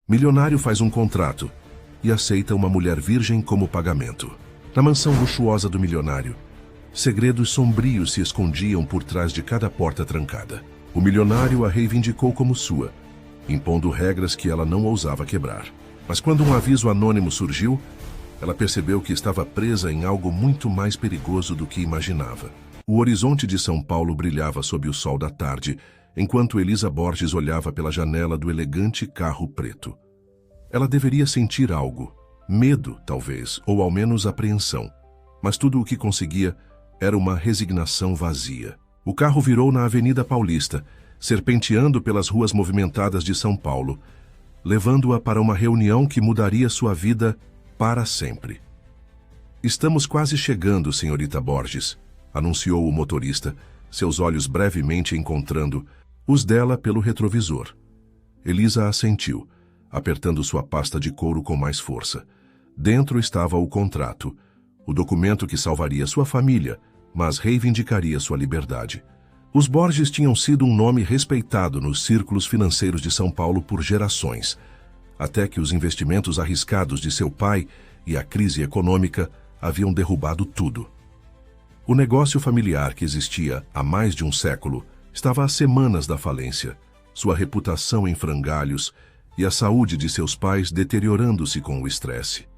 Milionário faz um contrato e aceita uma mulher virgem como pagamento. Na mansão luxuosa do milionário, segredos sombrios se escondiam por trás de cada porta trancada. O milionário a reivindicou como sua, impondo regras que ela não ousava quebrar. Mas quando um aviso anônimo surgiu, ela percebeu que estava presa em algo muito mais perigoso do que imaginava. O horizonte de São Paulo brilhava sob o sol da tarde, enquanto Elisa Borges olhava pela janela do elegante carro preto. Ela deveria sentir algo, medo, talvez, ou ao menos apreensão. Mas tudo o que conseguia era uma resignação vazia. O carro virou na Avenida Paulista, serpenteando pelas ruas movimentadas de São Paulo, levando-a para uma reunião que mudaria sua vida para sempre. "Estamos quase chegando, senhorita Borges", anunciou o motorista, seus olhos brevemente encontrando os dela pelo retrovisor. Elisa assentiu, apertando sua pasta de couro com mais força. Dentro estava o contrato, o documento que salvaria sua família, mas reivindicaria sua liberdade. Os Borges tinham sido um nome respeitado nos círculos financeiros de São Paulo por gerações, até que os investimentos arriscados de seu pai e a crise econômica haviam derrubado tudo. O negócio familiar que existia há mais de um século estava a semanas da falência, sua reputação em frangalhos e a saúde de seus pais deteriorando-se com o estresse.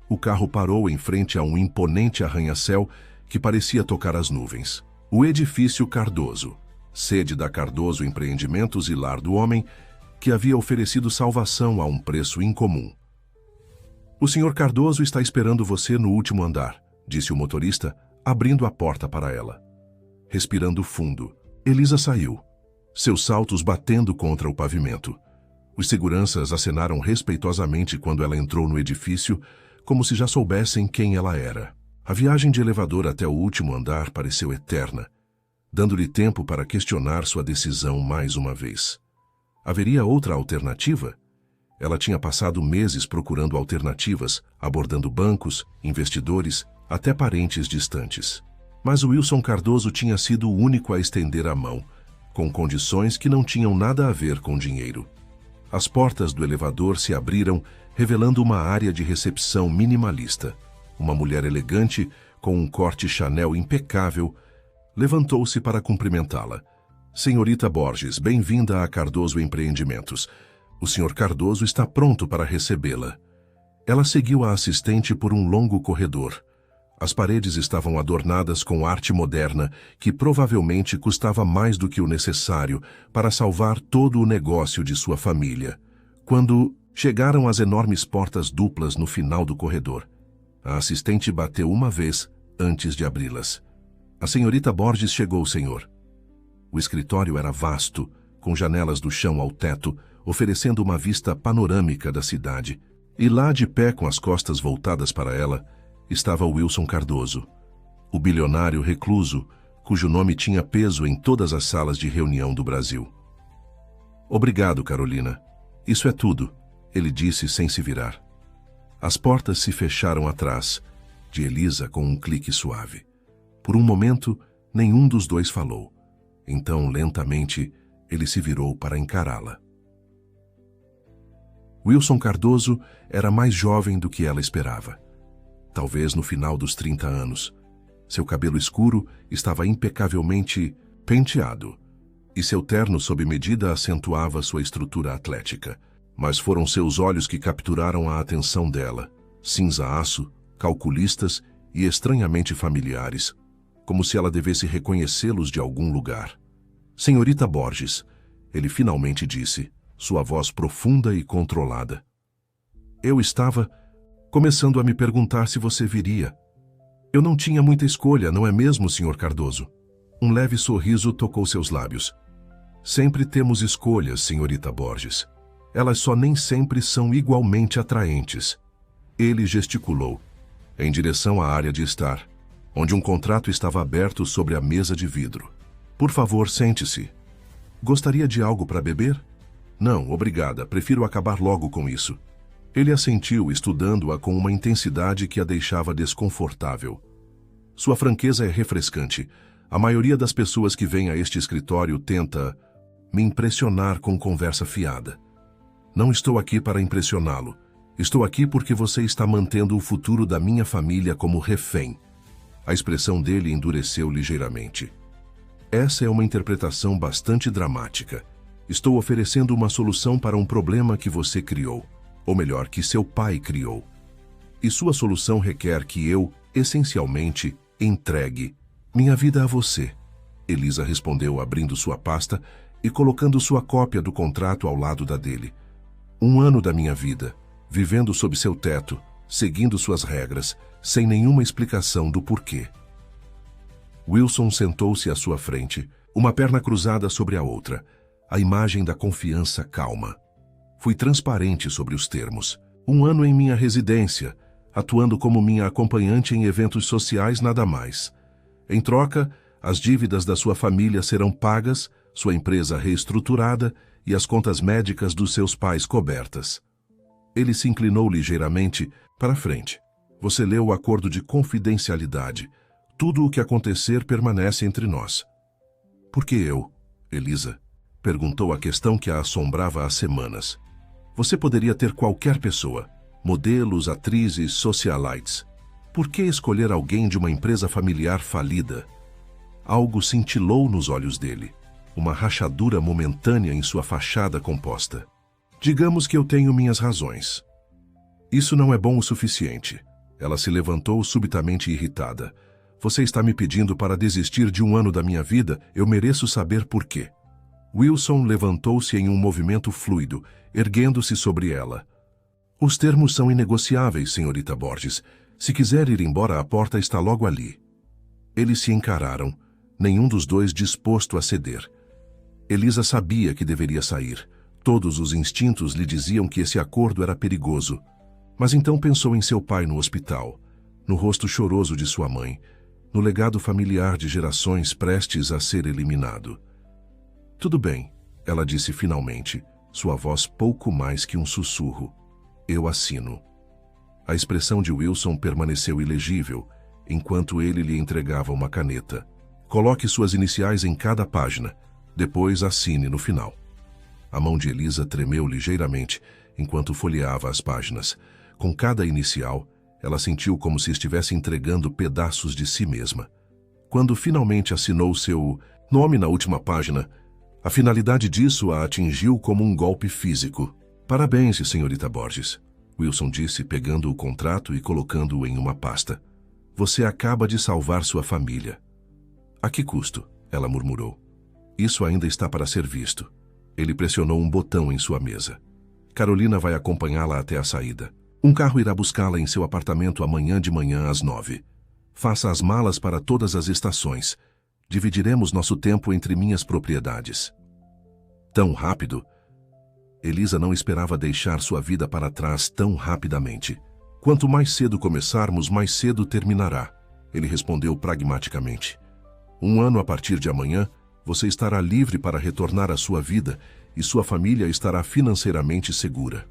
O carro parou em frente a um imponente arranha-céu que parecia tocar as nuvens. O edifício Cardoso, sede da Cardoso Empreendimentos e Lar do Homem, que havia oferecido salvação a um preço incomum. "O Sr. Cardoso está esperando você no último andar", disse o motorista, abrindo a porta para ela. Respirando fundo, Elisa saiu, seus saltos batendo contra o pavimento. Os seguranças acenaram respeitosamente quando ela entrou no edifício, como se já soubessem quem ela era. A viagem de elevador até o último andar pareceu eterna, dando-lhe tempo para questionar sua decisão mais uma vez. Haveria outra alternativa? Ela tinha passado meses procurando alternativas, abordando bancos, investidores, até parentes distantes. Mas Wilson Cardoso tinha sido o único a estender a mão, com condições que não tinham nada a ver com dinheiro. As portas do elevador se abriram, revelando uma área de recepção minimalista. Uma mulher elegante, com um corte Chanel impecável, levantou-se para cumprimentá-la. "Senhorita Borges, bem-vinda a Cardoso Empreendimentos. O Sr. Cardoso está pronto para recebê-la." Ela seguiu a assistente por um longo corredor. As paredes estavam adornadas com arte moderna, que provavelmente custava mais do que o necessário para salvar todo o negócio de sua família. Quando chegaram às enormes portas duplas no final do corredor, a assistente bateu uma vez antes de abri-las. "A senhorita Borges chegou, senhor." O escritório era vasto, com janelas do chão ao teto, oferecendo uma vista panorâmica da cidade. E lá, de pé com as costas voltadas para ela, estava Wilson Cardoso, o bilionário recluso, cujo nome tinha peso em todas as salas de reunião do Brasil. "Obrigado, Carolina. Isso é tudo", ele disse sem se virar. As portas se fecharam atrás de Elisa com um clique suave. Por um momento, nenhum dos dois falou. Então, lentamente, ele se virou para encará-la. Wilson Cardoso era mais jovem do que ela esperava. Talvez no final dos 30 anos. Seu cabelo escuro estava impecavelmente penteado, e seu terno sob medida acentuava sua estrutura atlética. Mas foram seus olhos que capturaram a atenção dela, cinza-aço, calculistas e estranhamente familiares, como se ela devesse reconhecê-los de algum lugar. "Senhorita Borges", ele finalmente disse, sua voz profunda e controlada. "Eu estava começando a me perguntar se você viria. Eu não tinha muita escolha, não é mesmo, Sr. Cardoso?" Um leve sorriso tocou seus lábios. "Sempre temos escolhas, senhorita Borges. Elas só nem sempre são igualmente atraentes." Ele gesticulou, em direção à área de estar, onde um contrato estava aberto sobre a mesa de vidro. "Por favor, sente-se. Gostaria de algo para beber?" "Não, obrigada, prefiro acabar logo com isso." Ele assentiu, estudando-a com uma intensidade que a deixava desconfortável. Sua franqueza é refrescante. A maioria das pessoas que vêm a este escritório tenta me impressionar com conversa fiada. Não estou aqui para impressioná-lo. Estou aqui porque você está mantendo o futuro da minha família como refém. A expressão dele endureceu ligeiramente. Essa é uma interpretação bastante dramática. Estou oferecendo uma solução para um problema que você criou, ou melhor, que seu pai criou. E sua solução requer que eu, essencialmente, entregue minha vida a você. Elisa respondeu abrindo sua pasta e colocando sua cópia do contrato ao lado da dele. 1 ano da minha vida, vivendo sob seu teto, seguindo suas regras, sem nenhuma explicação do porquê. Wilson sentou-se à sua frente, uma perna cruzada sobre a outra, a imagem da confiança calma. Fui transparente sobre os termos. 1 ano em minha residência, atuando como minha acompanhante em eventos sociais, nada mais. Em troca, as dívidas da sua família serão pagas, sua empresa reestruturada e as contas médicas dos seus pais cobertas. Ele se inclinou ligeiramente para frente. Você leu o acordo de confidencialidade. Tudo o que acontecer permanece entre nós. Por que eu, Elisa? Perguntou a questão que a assombrava há semanas. Você poderia ter qualquer pessoa, modelos, atrizes, socialites. Por que escolher alguém de uma empresa familiar falida? Algo cintilou nos olhos dele, uma rachadura momentânea em sua fachada composta. Digamos que eu tenho minhas razões. Isso não é bom o suficiente. Ela se levantou subitamente irritada. Você está me pedindo para desistir de 1 ano da minha vida? Eu mereço saber por quê. Wilson levantou-se em um movimento fluido, erguendo-se sobre ela. Os termos são inegociáveis, senhorita Borges. Se quiser ir embora, a porta está logo ali. Eles se encararam, nenhum dos dois disposto a ceder. Elisa sabia que deveria sair. Todos os instintos lhe diziam que esse acordo era perigoso. Mas então pensou em seu pai no hospital, no rosto choroso de sua mãe, no legado familiar de gerações prestes a ser eliminado. Tudo bem, ela disse finalmente, sua voz pouco mais que um sussurro. Eu assino. A expressão de Wilson permaneceu ilegível, enquanto ele lhe entregava uma caneta. Coloque suas iniciais em cada página, depois assine no final. A mão de Elisa tremeu ligeiramente, enquanto folheava as páginas. Com cada inicial, ela sentiu como se estivesse entregando pedaços de si mesma. Quando finalmente assinou seu nome na última página, a finalidade disso a atingiu como um golpe físico. Parabéns, senhorita Borges, Wilson disse, pegando o contrato e colocando-o em uma pasta. Você acaba de salvar sua família. A que custo? Ela murmurou. Isso ainda está para ser visto. Ele pressionou um botão em sua mesa. Carolina vai acompanhá-la até a saída. Um carro irá buscá-la em seu apartamento amanhã de manhã às 9. Faça as malas para todas as estações. Dividiremos nosso tempo entre minhas propriedades. Tão rápido? Elisa não esperava deixar sua vida para trás tão rapidamente. Quanto mais cedo começarmos, mais cedo terminará, ele respondeu pragmaticamente. 1 ano a partir de amanhã, você estará livre para retornar à sua vida e sua família estará financeiramente segura.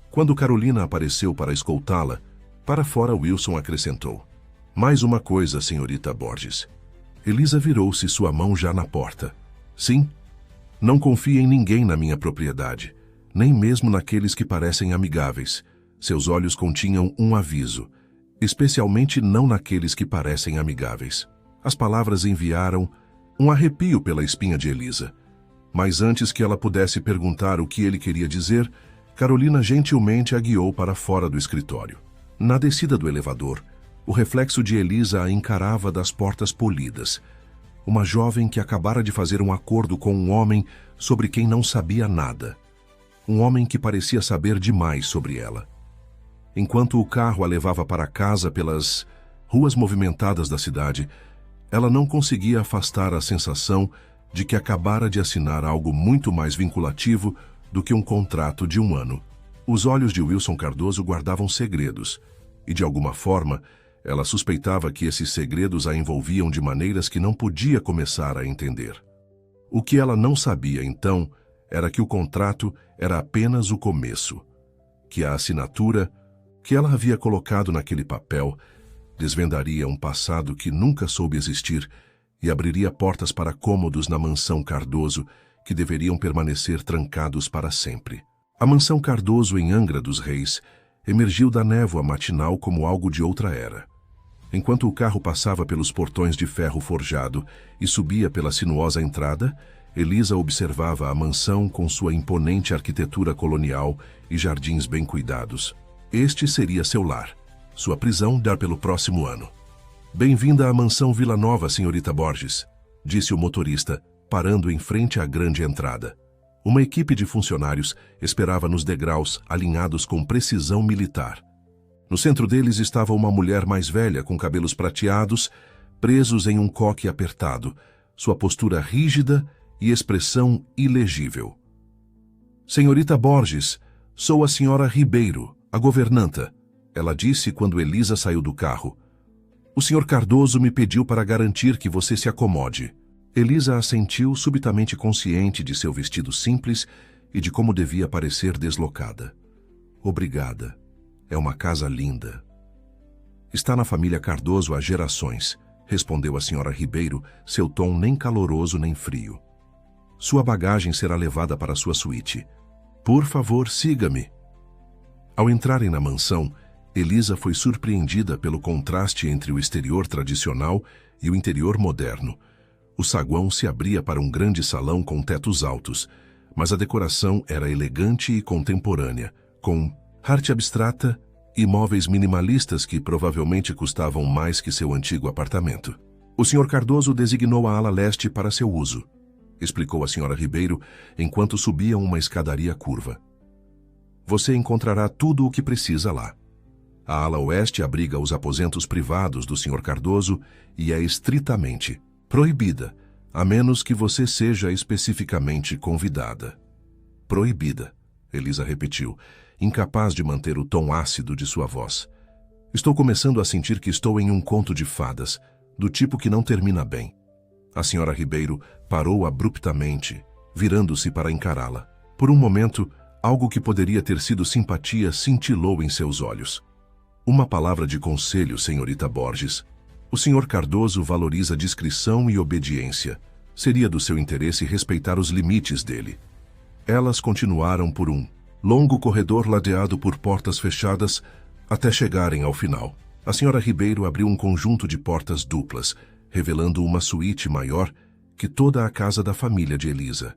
Quando Carolina apareceu para escoltá-la, para fora Wilson acrescentou. Mais uma coisa, senhorita Borges. Elisa virou-se, sua mão já na porta. Sim? Não confie em ninguém na minha propriedade, nem mesmo naqueles que parecem amigáveis. Seus olhos continham um aviso, especialmente não naqueles que parecem amigáveis. As palavras enviaram um arrepio pela espinha de Elisa. Mas antes que ela pudesse perguntar o que ele queria dizer, Carolina gentilmente a guiou para fora do escritório. Na descida do elevador, o reflexo de Elisa a encarava das portas polidas. Uma jovem que acabara de fazer um acordo com um homem sobre quem não sabia nada. Um homem que parecia saber demais sobre ela. Enquanto o carro a levava para casa pelas ruas movimentadas da cidade, ela não conseguia afastar a sensação de que acabara de assinar algo muito mais vinculativo do que um contrato de 1 ano. Os olhos de Wilson Cardoso guardavam segredos, e de alguma forma, ela suspeitava que esses segredos a envolviam de maneiras que não podia começar a entender. O que ela não sabia, então, era que o contrato era apenas o começo, que a assinatura que ela havia colocado naquele papel desvendaria um passado que nunca soube existir e abriria portas para cômodos na mansão Cardoso que deveriam permanecer trancados para sempre. A mansão Cardoso, em Angra dos Reis, emergiu da névoa matinal como algo de outra era. Enquanto o carro passava pelos portões de ferro forjado e subia pela sinuosa entrada, Elisa observava a mansão com sua imponente arquitetura colonial e jardins bem cuidados. Este seria seu lar. Sua prisão dar pelo próximo ano. Bem-vinda à mansão Vila Nova, senhorita Borges, disse o motorista, parando em frente à grande entrada. Uma equipe de funcionários esperava nos degraus, alinhados com precisão militar. No centro deles estava uma mulher mais velha, com cabelos prateados, presos em um coque apertado, sua postura rígida e expressão ilegível. Senhorita Borges, sou a senhora Ribeiro, a governanta, ela disse quando Elisa saiu do carro. O senhor Cardoso me pediu para garantir que você se acomode. Elisa assentiu, subitamente consciente de seu vestido simples e de como devia parecer deslocada. Obrigada. É uma casa linda. Está na família Cardoso há gerações, respondeu a senhora Ribeiro, seu tom nem caloroso nem frio. Sua bagagem será levada para sua suíte. Por favor, siga-me. Ao entrarem na mansão, Elisa foi surpreendida pelo contraste entre o exterior tradicional e o interior moderno. O saguão se abria para um grande salão com tetos altos, mas a decoração era elegante e contemporânea, com arte abstrata e móveis minimalistas que provavelmente custavam mais que seu antigo apartamento. O Sr. Cardoso designou a ala leste para seu uso, explicou a Sra. Ribeiro enquanto subiam uma escadaria curva. Você encontrará tudo o que precisa lá. A ala oeste abriga os aposentos privados do Sr. Cardoso e é estritamente proibida, a menos que você seja especificamente convidada. Proibida, Elisa repetiu, incapaz de manter o tom ácido de sua voz. Estou começando a sentir que estou em um conto de fadas, do tipo que não termina bem. A senhora Ribeiro parou abruptamente, virando-se para encará-la. Por um momento, algo que poderia ter sido simpatia cintilou em seus olhos. Uma palavra de conselho, senhorita Borges. O senhor Cardoso valoriza discrição e obediência. Seria do seu interesse respeitar os limites dele. Elas continuaram por um longo corredor ladeado por portas fechadas até chegarem ao final. A senhora Ribeiro abriu um conjunto de portas duplas, revelando uma suíte maior que toda a casa da família de Elisa.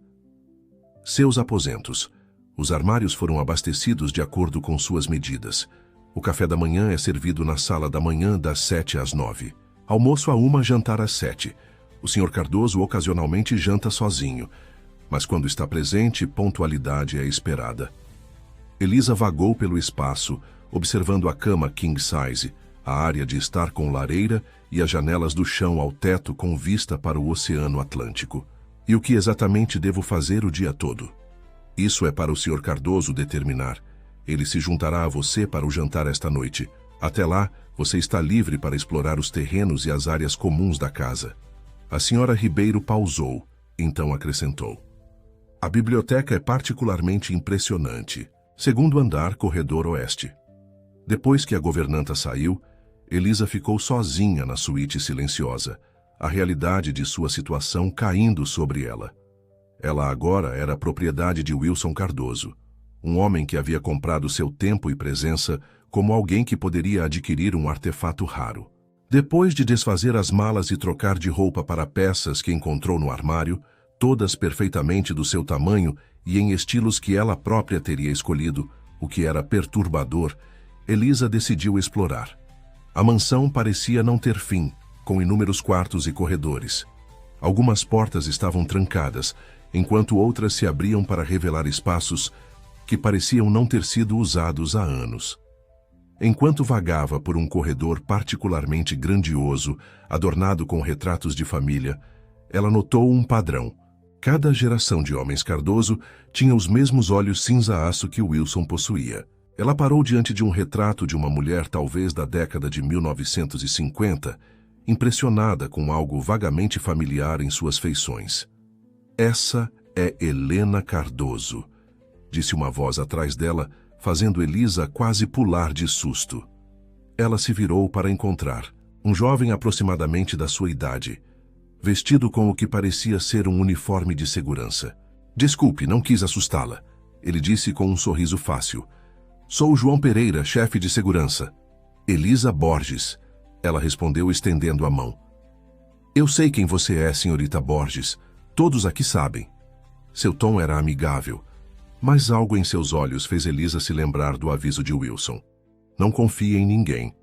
Seus aposentos. Os armários foram abastecidos de acordo com suas medidas. O café da manhã é servido na sala da manhã das 7 às 9. Almoço à 1, jantar às 7. O Sr. Cardoso ocasionalmente janta sozinho, mas quando está presente, pontualidade é esperada. Elisa vagou pelo espaço, observando a cama king size, a área de estar com lareira e as janelas do chão ao teto com vista para o Oceano Atlântico. E o que exatamente devo fazer o dia todo? Isso é para o Sr. Cardoso determinar. Ele se juntará a você para o jantar esta noite. Até lá, você está livre para explorar os terrenos e as áreas comuns da casa. A senhora Ribeiro pausou, então acrescentou. A biblioteca é particularmente impressionante. Segundo andar, corredor oeste. Depois que a governanta saiu, Elisa ficou sozinha na suíte silenciosa, a realidade de sua situação caindo sobre ela. Ela agora era propriedade de Wilson Cardoso, um homem que havia comprado seu tempo e presença como alguém que poderia adquirir um artefato raro. Depois de desfazer as malas e trocar de roupa para peças que encontrou no armário, todas perfeitamente do seu tamanho e em estilos que ela própria teria escolhido, o que era perturbador, Elisa decidiu explorar. A mansão parecia não ter fim, com inúmeros quartos e corredores. Algumas portas estavam trancadas, enquanto outras se abriam para revelar espaços que pareciam não ter sido usados há anos. Enquanto vagava por um corredor particularmente grandioso, adornado com retratos de família, ela notou um padrão. Cada geração de homens Cardoso tinha os mesmos olhos cinza-aço que Wilson possuía. Ela parou diante de um retrato de uma mulher talvez da década de 1950, impressionada com algo vagamente familiar em suas feições. Essa é Helena Cardoso, disse uma voz atrás dela, fazendo Elisa quase pular de susto. Ela se virou para encontrar um jovem aproximadamente da sua idade, vestido com o que parecia ser um uniforme de segurança. Desculpe, não quis assustá-la, Ele disse com um sorriso fácil. Sou João Pereira, chefe de segurança. Elisa Borges. Ela respondeu estendendo a mão. Eu sei quem você é, senhorita Borges. Todos aqui sabem. Seu tom era amigável, mas algo em seus olhos fez Elisa se lembrar do aviso de Wilson. Não confie em ninguém.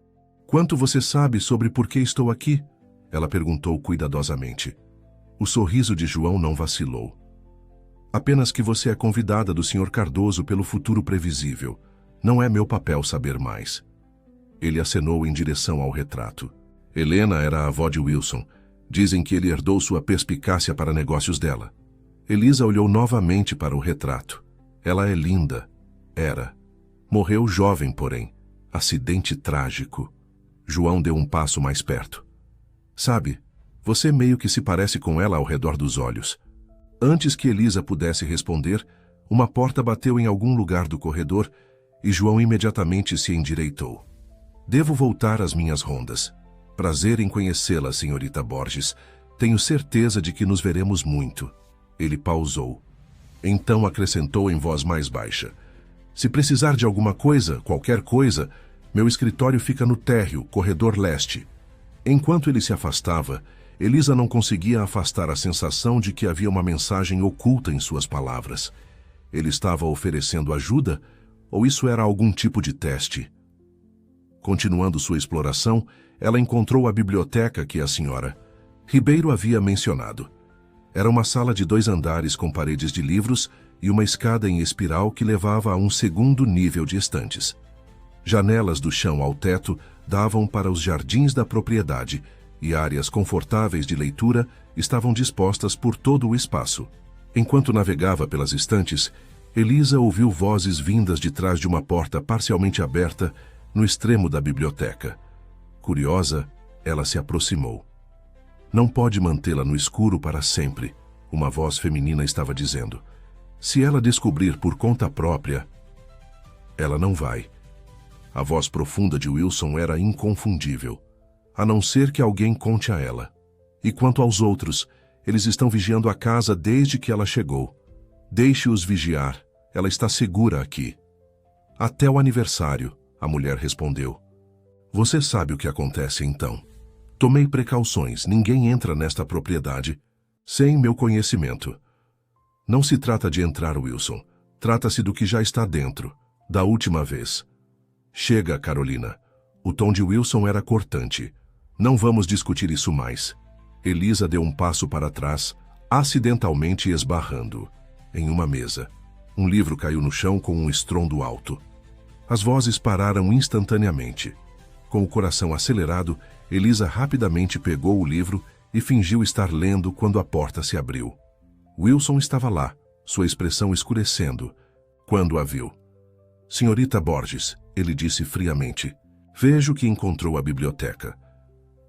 Quanto você sabe sobre por que estou aqui? Ela perguntou cuidadosamente. O sorriso de João não vacilou. Apenas que você é convidada do Sr. Cardoso pelo futuro previsível. Não é meu papel saber mais. Ele acenou em direção ao retrato. Helena era a avó de Wilson. Dizem que ele herdou sua perspicácia para negócios dela. Elisa olhou novamente para o retrato. Ela é linda. Era. Morreu jovem, porém. Acidente trágico. João deu um passo mais perto. Sabe, você meio que se parece com ela ao redor dos olhos. Antes que Elisa pudesse responder, uma porta bateu em algum lugar do corredor e João imediatamente se endireitou. Devo voltar às minhas rondas. Prazer em conhecê-la, senhorita Borges. Tenho certeza de que nos veremos muito. Ele pausou. Então acrescentou em voz mais baixa. Se precisar de alguma coisa, qualquer coisa, meu escritório fica no térreo, corredor leste. Enquanto ele se afastava, Elisa não conseguia afastar a sensação de que havia uma mensagem oculta em suas palavras. Ele estava oferecendo ajuda, ou isso era algum tipo de teste? Continuando sua exploração, ela encontrou a biblioteca que a senhora Ribeiro havia mencionado. Era uma sala de 2 andares com paredes de livros e uma escada em espiral que levava a um segundo nível de estantes. Janelas do chão ao teto davam para os jardins da propriedade e áreas confortáveis de leitura estavam dispostas por todo o espaço. Enquanto navegava pelas estantes, Elisa ouviu vozes vindas de trás de uma porta parcialmente aberta no extremo da biblioteca. Curiosa, ela se aproximou. Não pode mantê-la no escuro para sempre, uma voz feminina estava dizendo. Se ela descobrir por conta própria, ela não vai. A voz profunda de Wilson era inconfundível, a não ser que alguém conte a ela. E quanto aos outros, eles estão vigiando a casa desde que ela chegou. Deixe-os vigiar, ela está segura aqui. Até o aniversário, a mulher respondeu. Você sabe o que acontece então. Tomei precauções, ninguém entra nesta propriedade sem meu conhecimento. Não se trata de entrar, Wilson. Trata-se do que já está dentro, da última vez. Chega, Carolina. O tom de Wilson era cortante. Não vamos discutir isso mais. Elisa deu um passo para trás, acidentalmente esbarrando em uma mesa. Um livro caiu no chão com um estrondo alto. As vozes pararam instantaneamente. Com o coração acelerado, Elisa rapidamente pegou o livro e fingiu estar lendo quando a porta se abriu. Wilson estava lá, sua expressão escurecendo, quando a viu. Senhorita Borges, ele disse friamente, vejo que encontrou a biblioteca.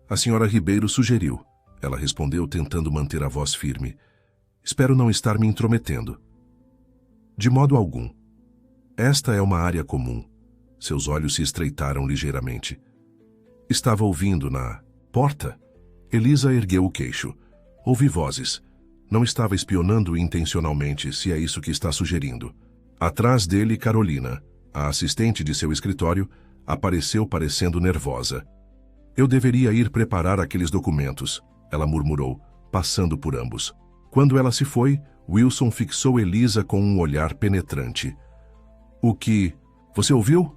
A senhora Ribeiro sugeriu. Ela respondeu tentando manter a voz firme. Espero não estar me intrometendo. De modo algum. Esta é uma área comum. Seus olhos se estreitaram ligeiramente. Estava ouvindo na porta? Elisa ergueu o queixo. Ouvi vozes. Não estava espionando intencionalmente, se é isso que está sugerindo. Atrás dele, Carolina, a assistente de seu escritório, apareceu parecendo nervosa. Eu deveria ir preparar aqueles documentos, ela murmurou, passando por ambos. Quando ela se foi, Wilson fixou Elisa com um olhar penetrante. O que? Você ouviu?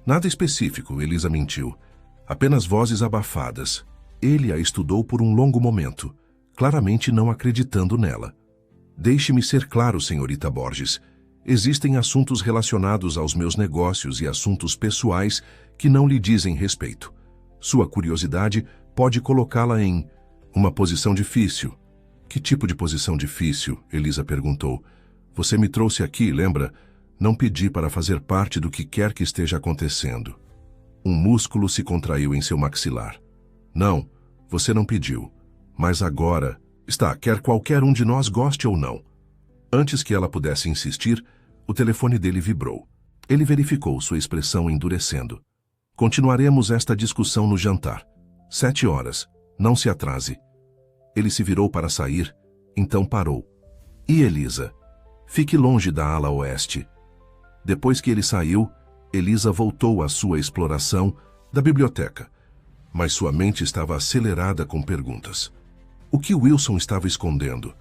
Nada específico, Elisa mentiu. Apenas vozes abafadas. Ele a estudou por um longo momento, claramente não acreditando nela. Deixe-me ser claro, senhorita Borges. Existem assuntos relacionados aos meus negócios e assuntos pessoais que não lhe dizem respeito. Sua curiosidade pode colocá-la em uma posição difícil. Que tipo de posição difícil? Elisa perguntou. Você me trouxe aqui, lembra? Não pedi para fazer parte do que quer que esteja acontecendo. Um músculo se contraiu em seu maxilar. Não, você não pediu. Mas agora, quer qualquer um de nós goste ou não. Antes que ela pudesse insistir, o telefone dele vibrou. Ele verificou sua expressão endurecendo. Continuaremos esta discussão no jantar. 7 horas. Não se atrase. Ele se virou para sair, então parou. E Elisa? Fique longe da ala oeste. Depois que ele saiu, Elisa voltou à sua exploração da biblioteca, mas sua mente estava acelerada com perguntas. O que Wilson estava escondendo?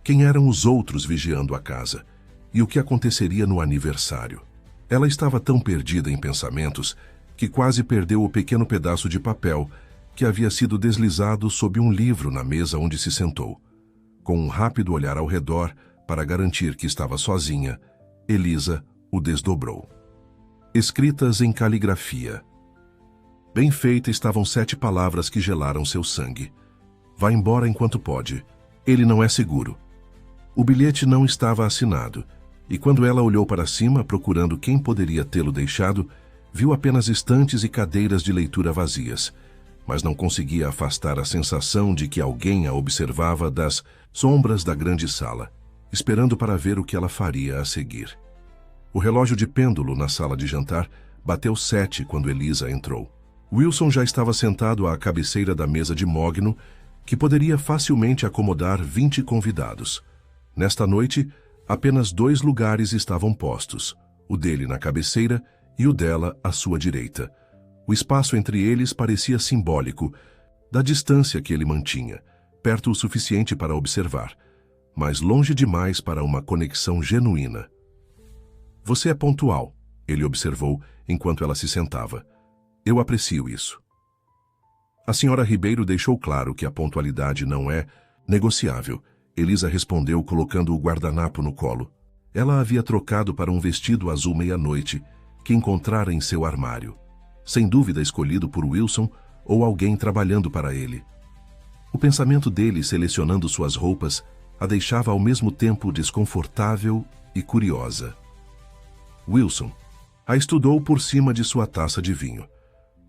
Quem eram os outros vigiando a casa? E o que aconteceria no aniversário? Ela estava tão perdida em pensamentos que quase perdeu o pequeno pedaço de papel que havia sido deslizado sob um livro na mesa onde se sentou. Com um rápido olhar ao redor para garantir que estava sozinha, Elisa o desdobrou. Escritas em caligrafia. Bem feita estavam 7 palavras que gelaram seu sangue. Vá embora enquanto pode. Ele não é seguro. O bilhete não estava assinado, e quando ela olhou para cima procurando quem poderia tê-lo deixado, viu apenas estantes e cadeiras de leitura vazias, mas não conseguia afastar a sensação de que alguém a observava das sombras da grande sala, esperando para ver o que ela faria a seguir. O relógio de pêndulo na sala de jantar bateu 7 quando Elisa entrou. Wilson já estava sentado à cabeceira da mesa de mogno, que poderia facilmente acomodar 20 convidados. Nesta noite, apenas 2 lugares estavam postos, o dele na cabeceira e o dela à sua direita. O espaço entre eles parecia simbólico da distância que ele mantinha, perto o suficiente para observar, mas longe demais para uma conexão genuína. Você é pontual, ele observou enquanto ela se sentava. Eu aprecio isso. A senhora Ribeiro deixou claro que a pontualidade não é negociável. Elisa respondeu colocando o guardanapo no colo. Ela havia trocado para um vestido azul meia-noite que encontrara em seu armário. Sem dúvida escolhido por Wilson ou alguém trabalhando para ele. O pensamento dele selecionando suas roupas a deixava ao mesmo tempo desconfortável e curiosa. Wilson a estudou por cima de sua taça de vinho.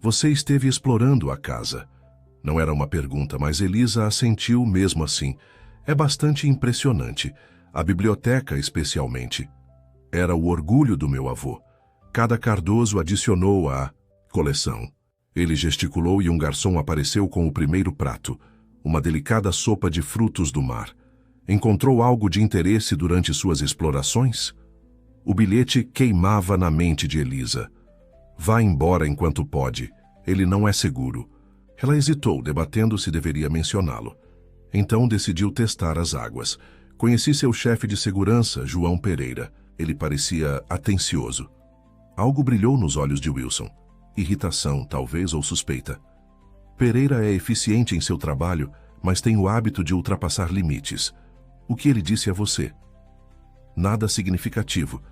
Você esteve explorando a casa. Não era uma pergunta, mas Elisa assentiu mesmo assim. É bastante impressionante. A biblioteca, especialmente. Era o orgulho do meu avô. Cada Cardoso adicionou à coleção. Ele gesticulou e um garçom apareceu com o primeiro prato, uma delicada sopa de frutos do mar. Encontrou algo de interesse durante suas explorações? O bilhete queimava na mente de Elisa. Vá embora enquanto pode. Ele não é seguro. Ela hesitou, debatendo se deveria mencioná-lo. Então decidiu testar as águas. Conheci seu chefe de segurança, João Pereira. Ele parecia atencioso. Algo brilhou nos olhos de Wilson. Irritação, talvez, ou suspeita. Pereira é eficiente em seu trabalho, mas tem o hábito de ultrapassar limites. O que ele disse a você? Nada significativo.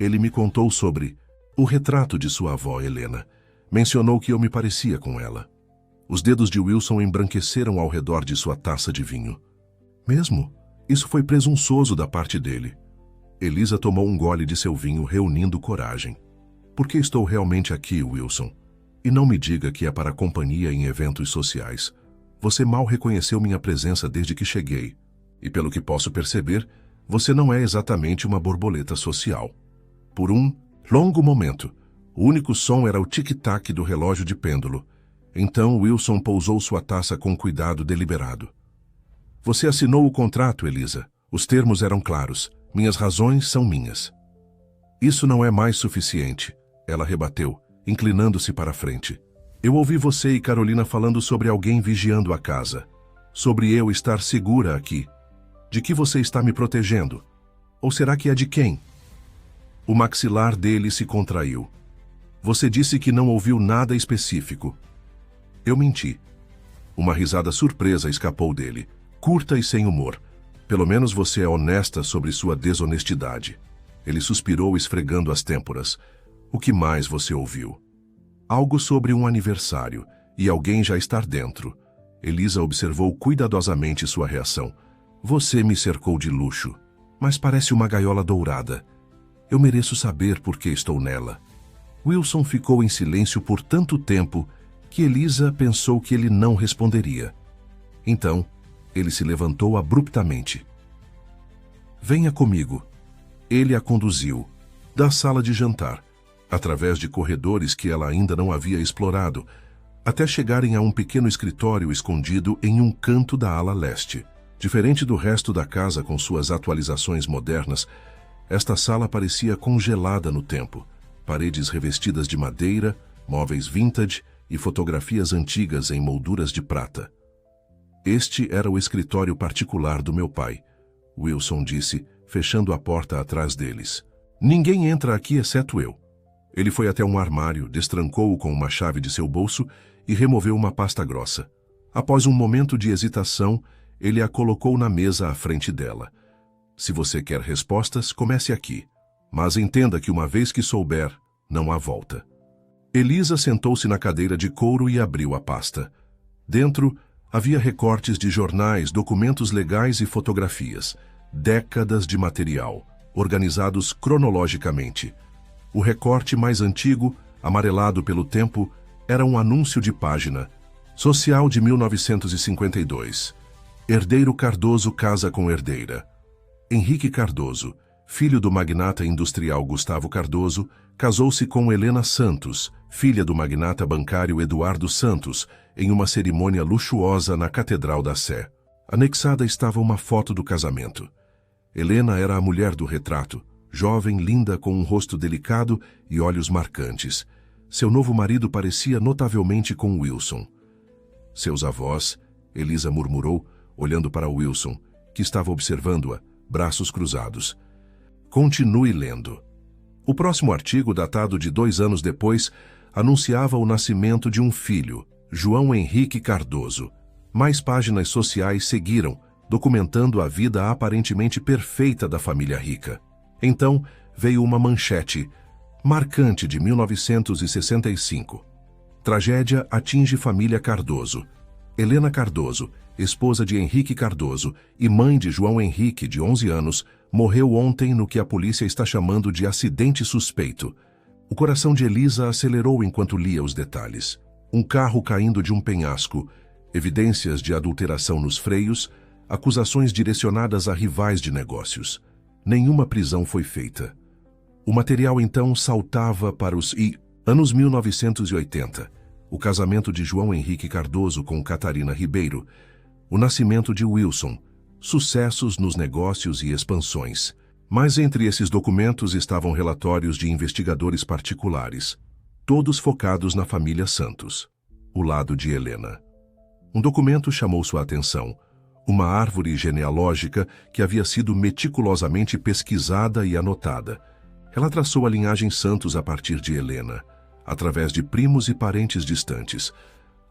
Ele me contou sobre o retrato de sua avó, Helena. Mencionou que eu me parecia com ela. Os dedos de Wilson embranqueceram ao redor de sua taça de vinho. Mesmo? Isso foi presunçoso da parte dele. Elisa tomou um gole de seu vinho, reunindo coragem. Por que estou realmente aqui, Wilson? E não me diga que é para companhia em eventos sociais. Você mal reconheceu minha presença desde que cheguei. E pelo que posso perceber, você não é exatamente uma borboleta social. Por um longo momento, o único som era o tic-tac do relógio de pêndulo. Então Wilson pousou sua taça com cuidado deliberado. Você assinou o contrato, Elisa. Os termos eram claros. Minhas razões são minhas. Isso não é mais suficiente, ela rebateu, inclinando-se para a frente. Eu ouvi você e Carolina falando sobre alguém vigiando a casa. Sobre eu estar segura aqui. De que você está me protegendo? Ou será que é de quem? O maxilar dele se contraiu. Você disse que não ouviu nada específico. Eu menti. Uma risada surpresa escapou dele, curta e sem humor. Pelo menos você é honesta sobre sua desonestidade. Ele suspirou, esfregando as têmporas. O que mais você ouviu? Algo sobre um aniversário, e alguém já estar dentro. Elisa observou cuidadosamente sua reação. Você me cercou de luxo, mas parece uma gaiola dourada. Eu mereço saber por que estou nela. Wilson ficou em silêncio por tanto tempo que Elisa pensou que ele não responderia. Então, ele se levantou abruptamente. Venha comigo. Ele a conduziu, da sala de jantar, através de corredores que ela ainda não havia explorado, até chegarem a um pequeno escritório escondido em um canto da ala leste. Diferente do resto da casa com suas atualizações modernas, Esta sala parecia congelada no tempo. Paredes revestidas de madeira, móveis vintage e fotografias antigas em molduras de prata. Este era o escritório particular do meu pai, Wilson disse, fechando a porta atrás deles. Ninguém entra aqui exceto eu. Ele foi até um armário, destrancou-o com uma chave de seu bolso e removeu uma pasta grossa. Após um momento de hesitação, ele a colocou na mesa à frente dela. Se você quer respostas, comece aqui. Mas entenda que uma vez que souber, não há volta. Elisa sentou-se na cadeira de couro e abriu a pasta. Dentro, havia recortes de jornais, documentos legais e fotografias. Décadas de material, organizados cronologicamente. O recorte mais antigo, amarelado pelo tempo, era um anúncio de página. Social de 1952. Herdeiro Cardoso casa com herdeira. Henrique Cardoso, filho do magnata industrial Gustavo Cardoso, casou-se com Helena Santos, filha do magnata bancário Eduardo Santos, em uma cerimônia luxuosa na Catedral da Sé. Anexada estava uma foto do casamento. Helena era a mulher do retrato, jovem, linda, com um rosto delicado e olhos marcantes. Seu novo marido parecia notavelmente com Wilson. Seus avós, Elisa murmurou, olhando para Wilson, que estava observando-a, braços cruzados. Continue lendo. O próximo artigo, datado de 2 anos depois, anunciava o nascimento de um filho, João Henrique Cardoso. Mais páginas sociais seguiram, documentando a vida aparentemente perfeita da família rica. Então, veio uma manchete, marcante de 1965. Tragédia atinge família Cardoso. Helena Cardoso, esposa de Henrique Cardoso e mãe de João Henrique, de 11 anos, morreu ontem no que a polícia está chamando de acidente suspeito. O coração de Elisa acelerou enquanto lia os detalhes. Um carro caindo de um penhasco, evidências de adulteração nos freios, acusações direcionadas a rivais de negócios. Nenhuma prisão foi feita. O material então saltava para os anos 1980, o casamento de João Henrique Cardoso com Catarina Ribeiro, o nascimento de Wilson, sucessos nos negócios e expansões. Mas entre esses documentos estavam relatórios de investigadores particulares, todos focados na família Santos, o lado de Helena. Um documento chamou sua atenção, uma árvore genealógica que havia sido meticulosamente pesquisada e anotada. Ela traçou a linhagem Santos a partir de Helena, através de primos e parentes distantes,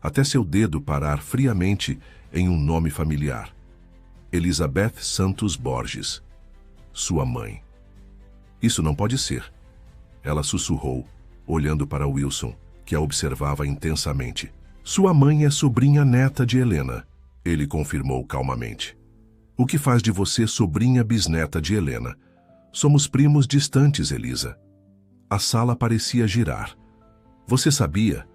até seu dedo parar friamente em um nome familiar. Elizabeth Santos Borges, sua mãe. Isso não pode ser, ela sussurrou, olhando para Wilson, que a observava intensamente. Sua mãe é sobrinha neta de Helena, ele confirmou calmamente. O que faz de você sobrinha bisneta de Helena? Somos primos distantes, Elisa. A sala parecia girar. Você sabia?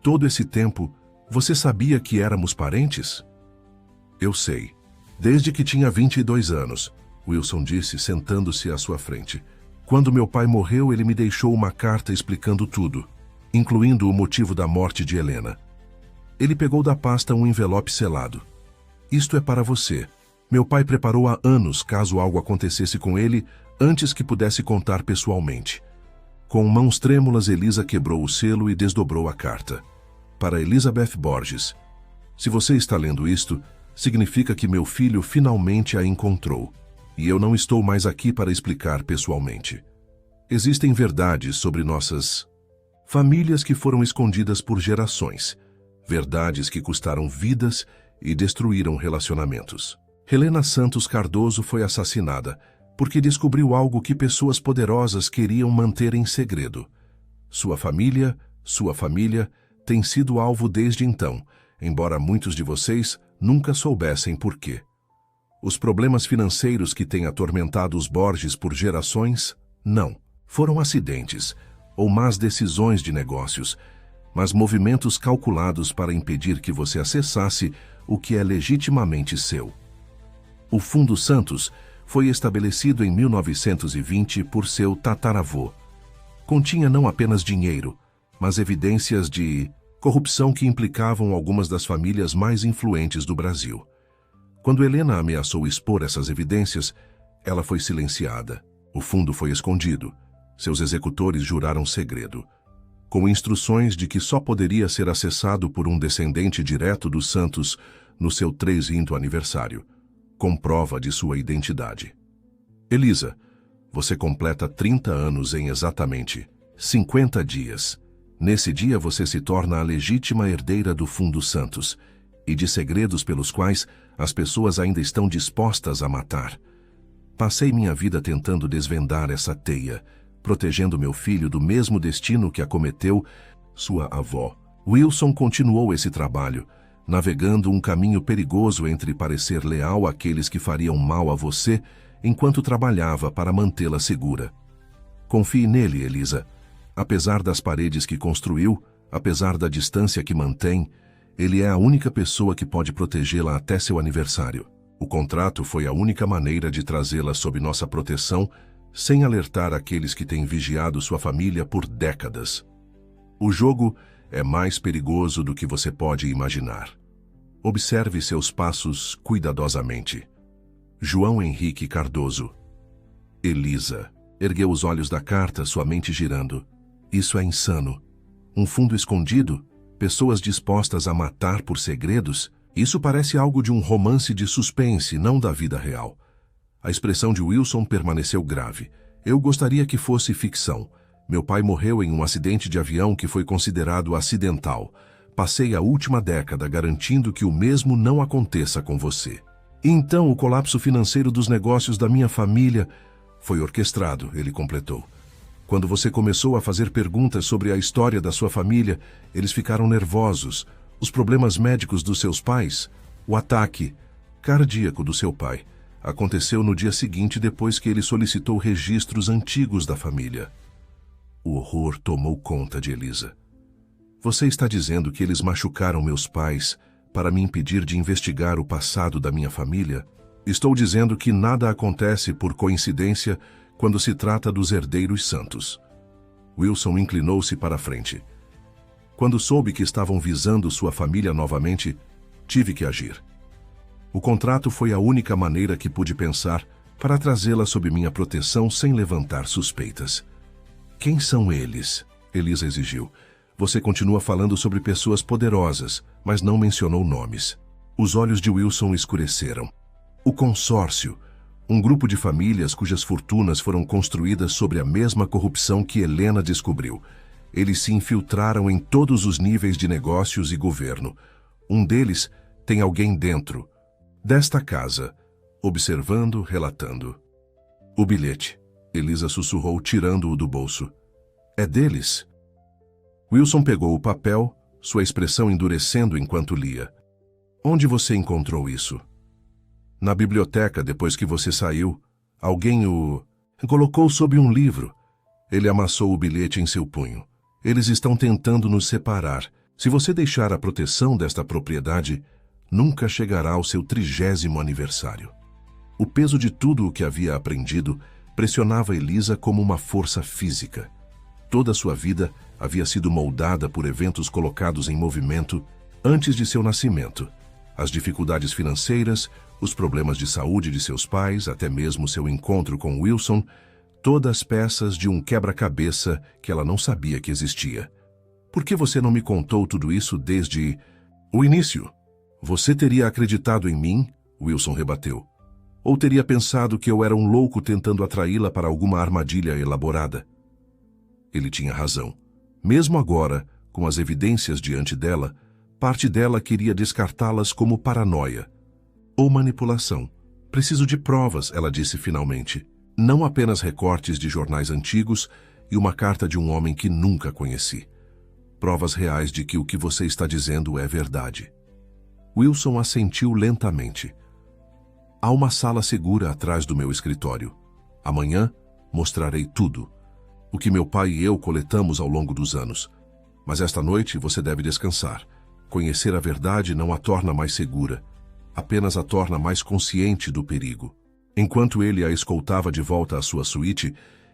Todo esse tempo, você sabia que éramos parentes? Eu sei. Desde que tinha 22 anos, Wilson disse, sentando-se à sua frente. Quando meu pai morreu, ele me deixou uma carta explicando tudo, incluindo o motivo da morte de Helena. Ele pegou da pasta um envelope selado. Isto é para você. Meu pai preparou há anos caso algo acontecesse com ele antes que pudesse contar pessoalmente. Com mãos trêmulas, Elisa quebrou o selo e desdobrou a carta. Para Elizabeth Borges. Se você está lendo isto, significa que meu filho finalmente a encontrou. E eu não estou mais aqui para explicar pessoalmente. Existem verdades sobre nossas famílias que foram escondidas por gerações. Verdades que custaram vidas e destruíram relacionamentos. Helena Santos Cardoso foi assassinada porque descobriu algo que pessoas poderosas queriam manter em segredo. Sua família, tem sido alvo desde então, embora muitos de vocês nunca soubessem por quê. Os problemas financeiros que têm atormentado os Borges por gerações, não, foram acidentes ou más decisões de negócios, mas movimentos calculados para impedir que você acessasse o que é legitimamente seu. O Fundo Santos foi estabelecido em 1920 por seu tataravô. Continha não apenas dinheiro, mas evidências de corrupção que implicavam algumas das famílias mais influentes do Brasil. Quando Helena ameaçou expor essas evidências, ela foi silenciada. O fundo foi escondido. Seus executores juraram segredo, com instruções de que só poderia ser acessado por um descendente direto dos Santos no seu 300º aniversário, com prova de sua identidade. Elisa, você completa 30 anos em exatamente 50 dias. Nesse dia você se torna a legítima herdeira do Fundo Santos e de segredos pelos quais as pessoas ainda estão dispostas a matar. Passei minha vida tentando desvendar essa teia, protegendo meu filho do mesmo destino que acometeu sua avó. Wilson continuou esse trabalho, navegando um caminho perigoso entre parecer leal àqueles que fariam mal a você, enquanto trabalhava para mantê-la segura. Confie nele, Elisa. Apesar das paredes que construiu, apesar da distância que mantém, ele é a única pessoa que pode protegê-la até seu aniversário. O contrato foi a única maneira de trazê-la sob nossa proteção, sem alertar aqueles que têm vigiado sua família por décadas. O jogo é mais perigoso do que você pode imaginar. Observe seus passos cuidadosamente. João Henrique Cardoso. Elisa. Ergueu os olhos da carta, sua mente girando. Isso é insano. Um fundo escondido? Pessoas dispostas a matar por segredos? Isso parece algo de um romance de suspense, não da vida real. A expressão de Wilson permaneceu grave. Eu gostaria que fosse ficção. Meu pai morreu em um acidente de avião que foi considerado acidental. Passei a última década garantindo que o mesmo não aconteça com você. Então, o colapso financeiro dos negócios da minha família foi orquestrado, ele completou. Quando você começou a fazer perguntas sobre a história da sua família, eles ficaram nervosos. Os problemas médicos dos seus pais, o ataque cardíaco do seu pai, aconteceu no dia seguinte depois que ele solicitou registros antigos da família. O horror tomou conta de Elisa. Você está dizendo que eles machucaram meus pais para me impedir de investigar o passado da minha família? Estou dizendo que nada acontece por coincidência quando se trata dos herdeiros santos. Wilson inclinou-se para a frente. Quando soube que estavam visando sua família novamente, tive que agir. O contrato foi a única maneira que pude pensar para trazê-la sob minha proteção sem levantar suspeitas. Quem são eles? Elisa exigiu. Você continua falando sobre pessoas poderosas, mas não mencionou nomes. Os olhos de Wilson escureceram. O consórcio, um grupo de famílias cujas fortunas foram construídas sobre a mesma corrupção que Helena descobriu. Eles se infiltraram em todos os níveis de negócios e governo. Um deles tem alguém dentro desta casa, observando, relatando. O bilhete, Elisa sussurrou, tirando-o do bolso. É deles? Wilson pegou o papel, sua expressão endurecendo enquanto lia. Onde você encontrou isso? Na biblioteca, depois que você saiu. Alguém o colocou sob um livro. Ele amassou o bilhete em seu punho. Eles estão tentando nos separar. Se você deixar a proteção desta propriedade, nunca chegará ao seu 30º aniversário. O peso de tudo o que havia aprendido pressionava Elisa como uma força física. Toda sua vida havia sido moldada por eventos colocados em movimento antes de seu nascimento. As dificuldades financeiras, os problemas de saúde de seus pais, até mesmo seu encontro com Wilson, todas peças de um quebra-cabeça que ela não sabia que existia. Por que você não me contou tudo isso desde o início? Você teria acreditado em mim? Wilson rebateu. Ou teria pensado que eu era um louco tentando atraí-la para alguma armadilha elaborada? Ele tinha razão. Mesmo agora, com as evidências diante dela, parte dela queria descartá-las como paranoia ou manipulação. Preciso de provas, ela disse finalmente. Não apenas recortes de jornais antigos e uma carta de um homem que nunca conheci. Provas reais de que o que você está dizendo é verdade. Wilson assentiu lentamente. Há uma sala segura atrás do meu escritório. Amanhã mostrarei tudo. O que meu pai e eu coletamos ao longo dos anos. Mas esta noite você deve descansar. Conhecer a verdade não a torna mais segura, apenas a torna mais consciente do perigo. Enquanto ele a escoltava de volta à sua suíte,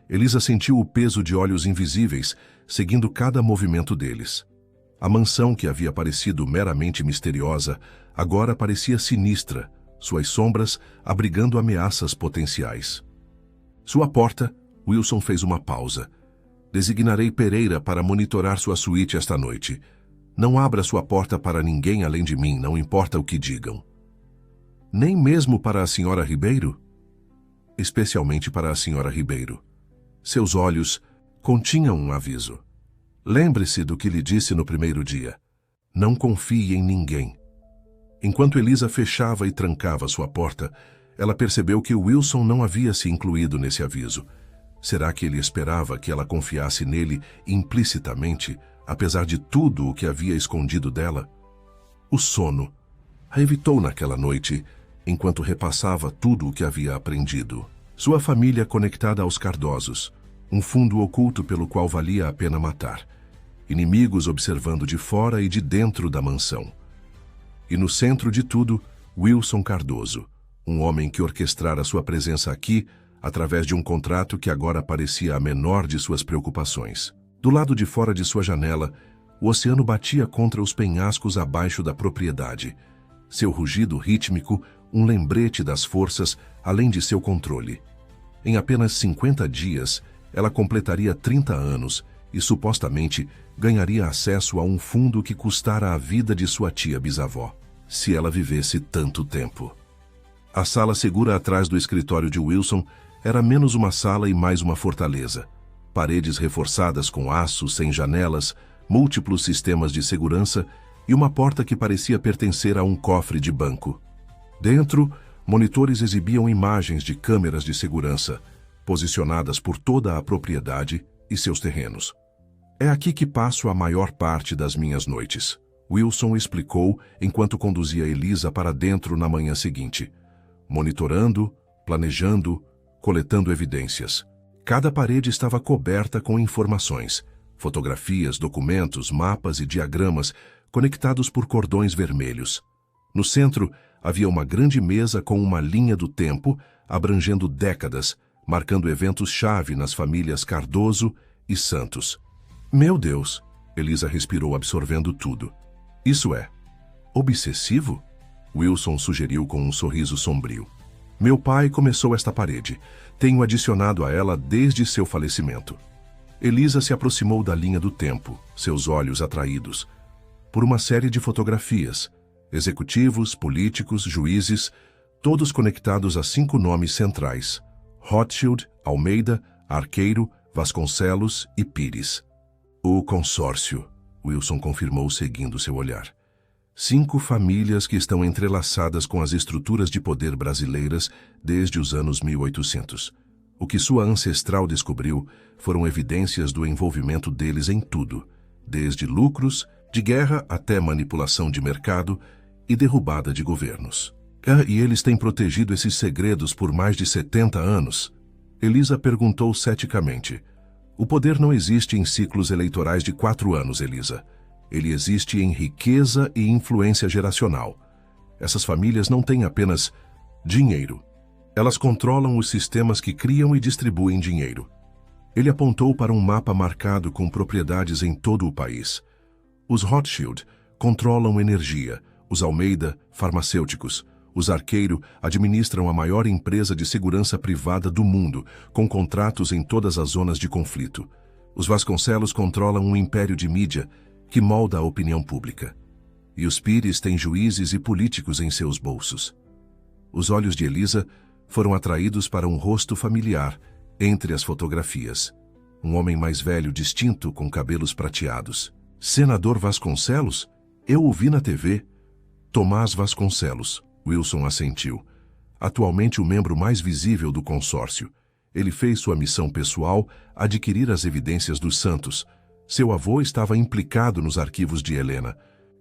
Elisa sentiu o peso de olhos invisíveis, seguindo cada movimento deles. A mansão que havia parecido meramente misteriosa, agora parecia sinistra, suas sombras abrigando ameaças potenciais. Sua porta, Wilson fez uma pausa. Designarei Pereira para monitorar sua suíte esta noite. Não abra sua porta para ninguém além de mim, não importa o que digam. Nem mesmo para a senhora Ribeiro? Especialmente para a senhora Ribeiro. Seus olhos continham um aviso. Lembre-se do que lhe disse no primeiro dia. Não confie em ninguém. Enquanto Elisa fechava e trancava sua porta, ela percebeu que Wilson não havia se incluído nesse aviso. Será que ele esperava que ela confiasse nele implicitamente, apesar de tudo o que havia escondido dela? O sono a evitou naquela noite, enquanto repassava tudo o que havia aprendido. Sua família conectada aos Cardosos, um fundo oculto pelo qual valia a pena matar. Inimigos observando de fora e de dentro da mansão. E no centro de tudo, Wilson Cardoso, um homem que orquestrara sua presença aqui através de um contrato que agora parecia a menor de suas preocupações. Do lado de fora de sua janela, o oceano batia contra os penhascos abaixo da propriedade. Seu rugido rítmico, um lembrete das forças, além de seu controle. Em apenas 50 dias, ela completaria 30 anos e, supostamente, ganharia acesso a um fundo que custara a vida de sua tia-bisavó, se ela vivesse tanto tempo. A sala segura atrás do escritório de Wilson era menos uma sala e mais uma fortaleza. Paredes reforçadas com aço, sem janelas, múltiplos sistemas de segurança e uma porta que parecia pertencer a um cofre de banco. Dentro, monitores exibiam imagens de câmeras de segurança, posicionadas por toda a propriedade e seus terrenos. É aqui que passo a maior parte das minhas noites, Wilson explicou enquanto conduzia Elisa para dentro na manhã seguinte, monitorando, planejando, coletando evidências. Cada parede estava coberta com informações, fotografias, documentos, mapas e diagramas conectados por cordões vermelhos. No centro, havia uma grande mesa com uma linha do tempo, abrangendo décadas, marcando eventos-chave nas famílias Cardoso e Santos. Meu Deus! Elisa respirou, absorvendo tudo. Isso é obsessivo? Wilson sugeriu com um sorriso sombrio. Meu pai começou esta parede. Tenho adicionado a ela desde seu falecimento. Elisa se aproximou da linha do tempo, seus olhos atraídos, por uma série de fotografias, executivos, políticos, juízes, todos conectados a 5 nomes centrais: Rothschild, Almeida, Arqueiro, Vasconcelos e Pires. O consórcio, Wilson confirmou seguindo seu olhar. 5 famílias que estão entrelaçadas com as estruturas de poder brasileiras desde os anos 1800. O que sua ancestral descobriu foram evidências do envolvimento deles em tudo, desde lucros, de guerra até manipulação de mercado e derrubada de governos. E eles têm protegido esses segredos por mais de 70 anos? Elisa perguntou ceticamente. O poder não existe em ciclos eleitorais de 4 anos, Elisa. Ele existe em riqueza e influência geracional. Essas famílias não têm apenas dinheiro. Elas controlam os sistemas que criam e distribuem dinheiro. Ele apontou para um mapa marcado com propriedades em todo o país. Os Rothschild controlam energia, os Almeida, farmacêuticos. Os Arqueiro administram a maior empresa de segurança privada do mundo, com contratos em todas as zonas de conflito. Os Vasconcelos controlam um império de mídia que molda a opinião pública. E os Pires têm juízes e políticos em seus bolsos. Os olhos de Elisa foram atraídos para um rosto familiar entre as fotografias. Um homem mais velho, distinto, com cabelos prateados. Senador Vasconcelos? Eu o vi na TV. Tomás Vasconcelos, Wilson assentiu. Atualmente o membro mais visível do consórcio. Ele fez sua missão pessoal adquirir as evidências dos Santos. Seu avô estava implicado nos arquivos de Helena.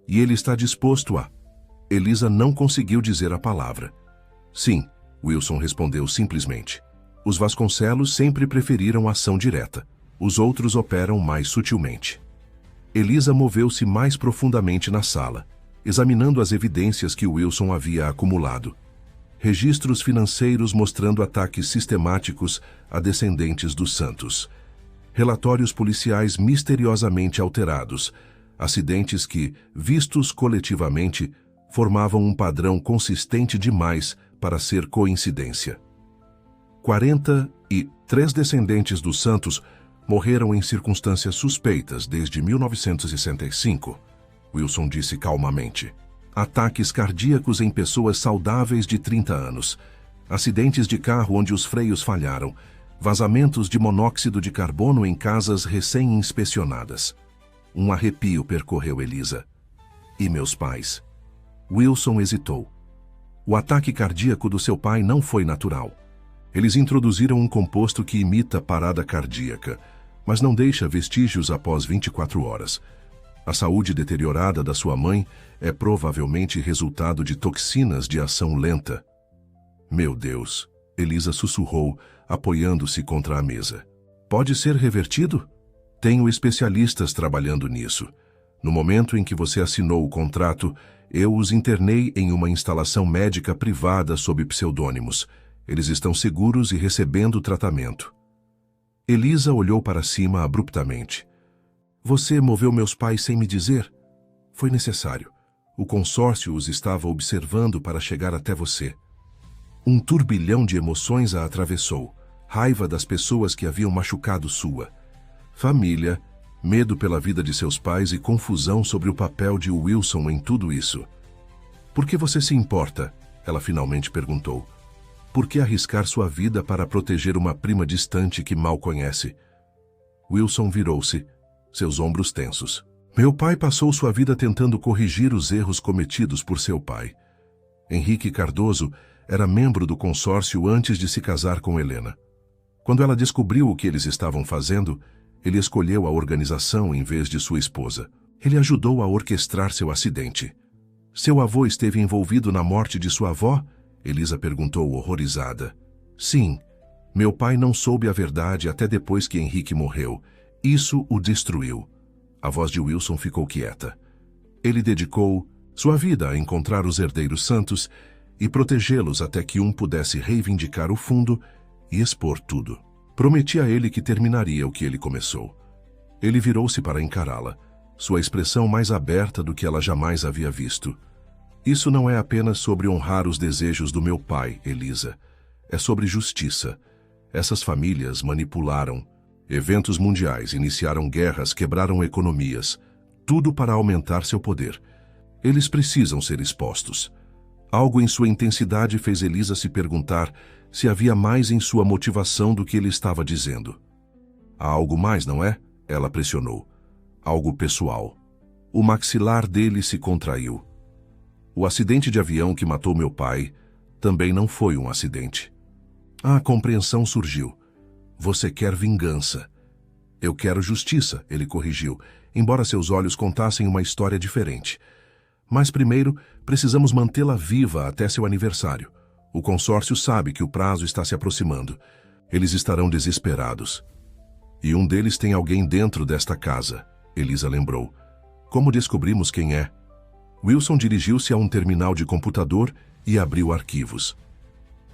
E ele está disposto a... Elisa não conseguiu dizer a palavra. Sim, Wilson respondeu simplesmente. Os Vasconcelos sempre preferiram ação direta. Os outros operam mais sutilmente. Elisa moveu-se mais profundamente na sala, examinando as evidências que Wilson havia acumulado. Registros financeiros mostrando ataques sistemáticos a descendentes dos Santos. Relatórios policiais misteriosamente alterados. Acidentes que, vistos coletivamente, formavam um padrão consistente demais para ser coincidência. 40 E 3 descendentes dos Santos morreram em circunstâncias suspeitas desde 1965, Wilson disse calmamente. Ataques cardíacos em pessoas saudáveis de 30 anos, acidentes de carro onde os freios falharam, vazamentos de monóxido de carbono em casas recém-inspecionadas. Um arrepio percorreu Elisa. E meus pais? Wilson hesitou. O ataque cardíaco do seu pai não foi natural. Eles introduziram um composto que imita parada cardíaca, mas não deixa vestígios após 24 horas. A saúde deteriorada da sua mãe é provavelmente resultado de toxinas de ação lenta. Meu Deus, Elisa sussurrou, apoiando-se contra a mesa. Pode ser revertido? Tenho especialistas trabalhando nisso. No momento em que você assinou o contrato, eu os internei em uma instalação médica privada sob pseudônimos. Eles estão seguros e recebendo tratamento. Elisa olhou para cima abruptamente. Você moveu meus pais sem me dizer? Foi necessário. O consórcio os estava observando para chegar até você. Um turbilhão de emoções a atravessou. Raiva das pessoas que haviam machucado sua. Família, medo pela vida de seus pais e confusão sobre o papel de Wilson em tudo isso. Por que você se importa? Ela finalmente perguntou. Por que arriscar sua vida para proteger uma prima distante que mal conhece? Wilson virou-se, seus ombros tensos. Meu pai passou sua vida tentando corrigir os erros cometidos por seu pai. Henrique Cardoso era membro do consórcio antes de se casar com Helena. Quando ela descobriu o que eles estavam fazendo, ele escolheu a organização em vez de sua esposa. Ele ajudou a orquestrar seu acidente. Seu avô esteve envolvido na morte de sua avó? Elisa perguntou horrorizada. Sim, meu pai não soube a verdade até depois que Henrique morreu. Isso o destruiu. A voz de Wilson ficou quieta. Ele dedicou sua vida a encontrar os herdeiros santos e protegê-los até que um pudesse reivindicar o fundo e expor tudo. Prometi a ele que terminaria o que ele começou. Ele virou-se para encará-la, sua expressão mais aberta do que ela jamais havia visto. Isso não é apenas sobre honrar os desejos do meu pai, Elisa. É sobre justiça. Essas famílias manipularam. Eventos mundiais iniciaram guerras, quebraram economias. Tudo para aumentar seu poder. Eles precisam ser expostos. Algo em sua intensidade fez Elisa se perguntar se havia mais em sua motivação do que ele estava dizendo. Há algo mais, não é? Ela pressionou. Algo pessoal. O maxilar dele se contraiu. O acidente de avião que matou meu pai também não foi um acidente. A compreensão surgiu. Você quer vingança. Eu quero justiça, ele corrigiu, embora seus olhos contassem uma história diferente. Mas primeiro, precisamos mantê-la viva até seu aniversário. O consórcio sabe que o prazo está se aproximando. Eles estarão desesperados. E um deles tem alguém dentro desta casa, Elisa lembrou. Como descobrimos quem é? Wilson dirigiu-se a um terminal de computador e abriu arquivos.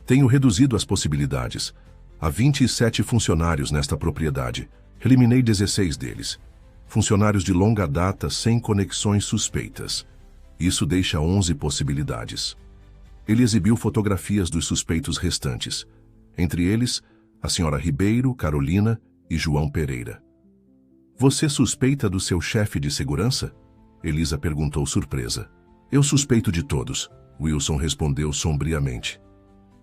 Tenho reduzido as possibilidades. Há 27 funcionários nesta propriedade. Eliminei 16 deles. Funcionários de longa data sem conexões suspeitas. Isso deixa 11 possibilidades. Ele exibiu fotografias dos suspeitos restantes. Entre eles, a senhora Ribeiro, Carolina e João Pereira. Você suspeita do seu chefe de segurança? Elisa perguntou surpresa. Eu suspeito de todos, Wilson respondeu sombriamente.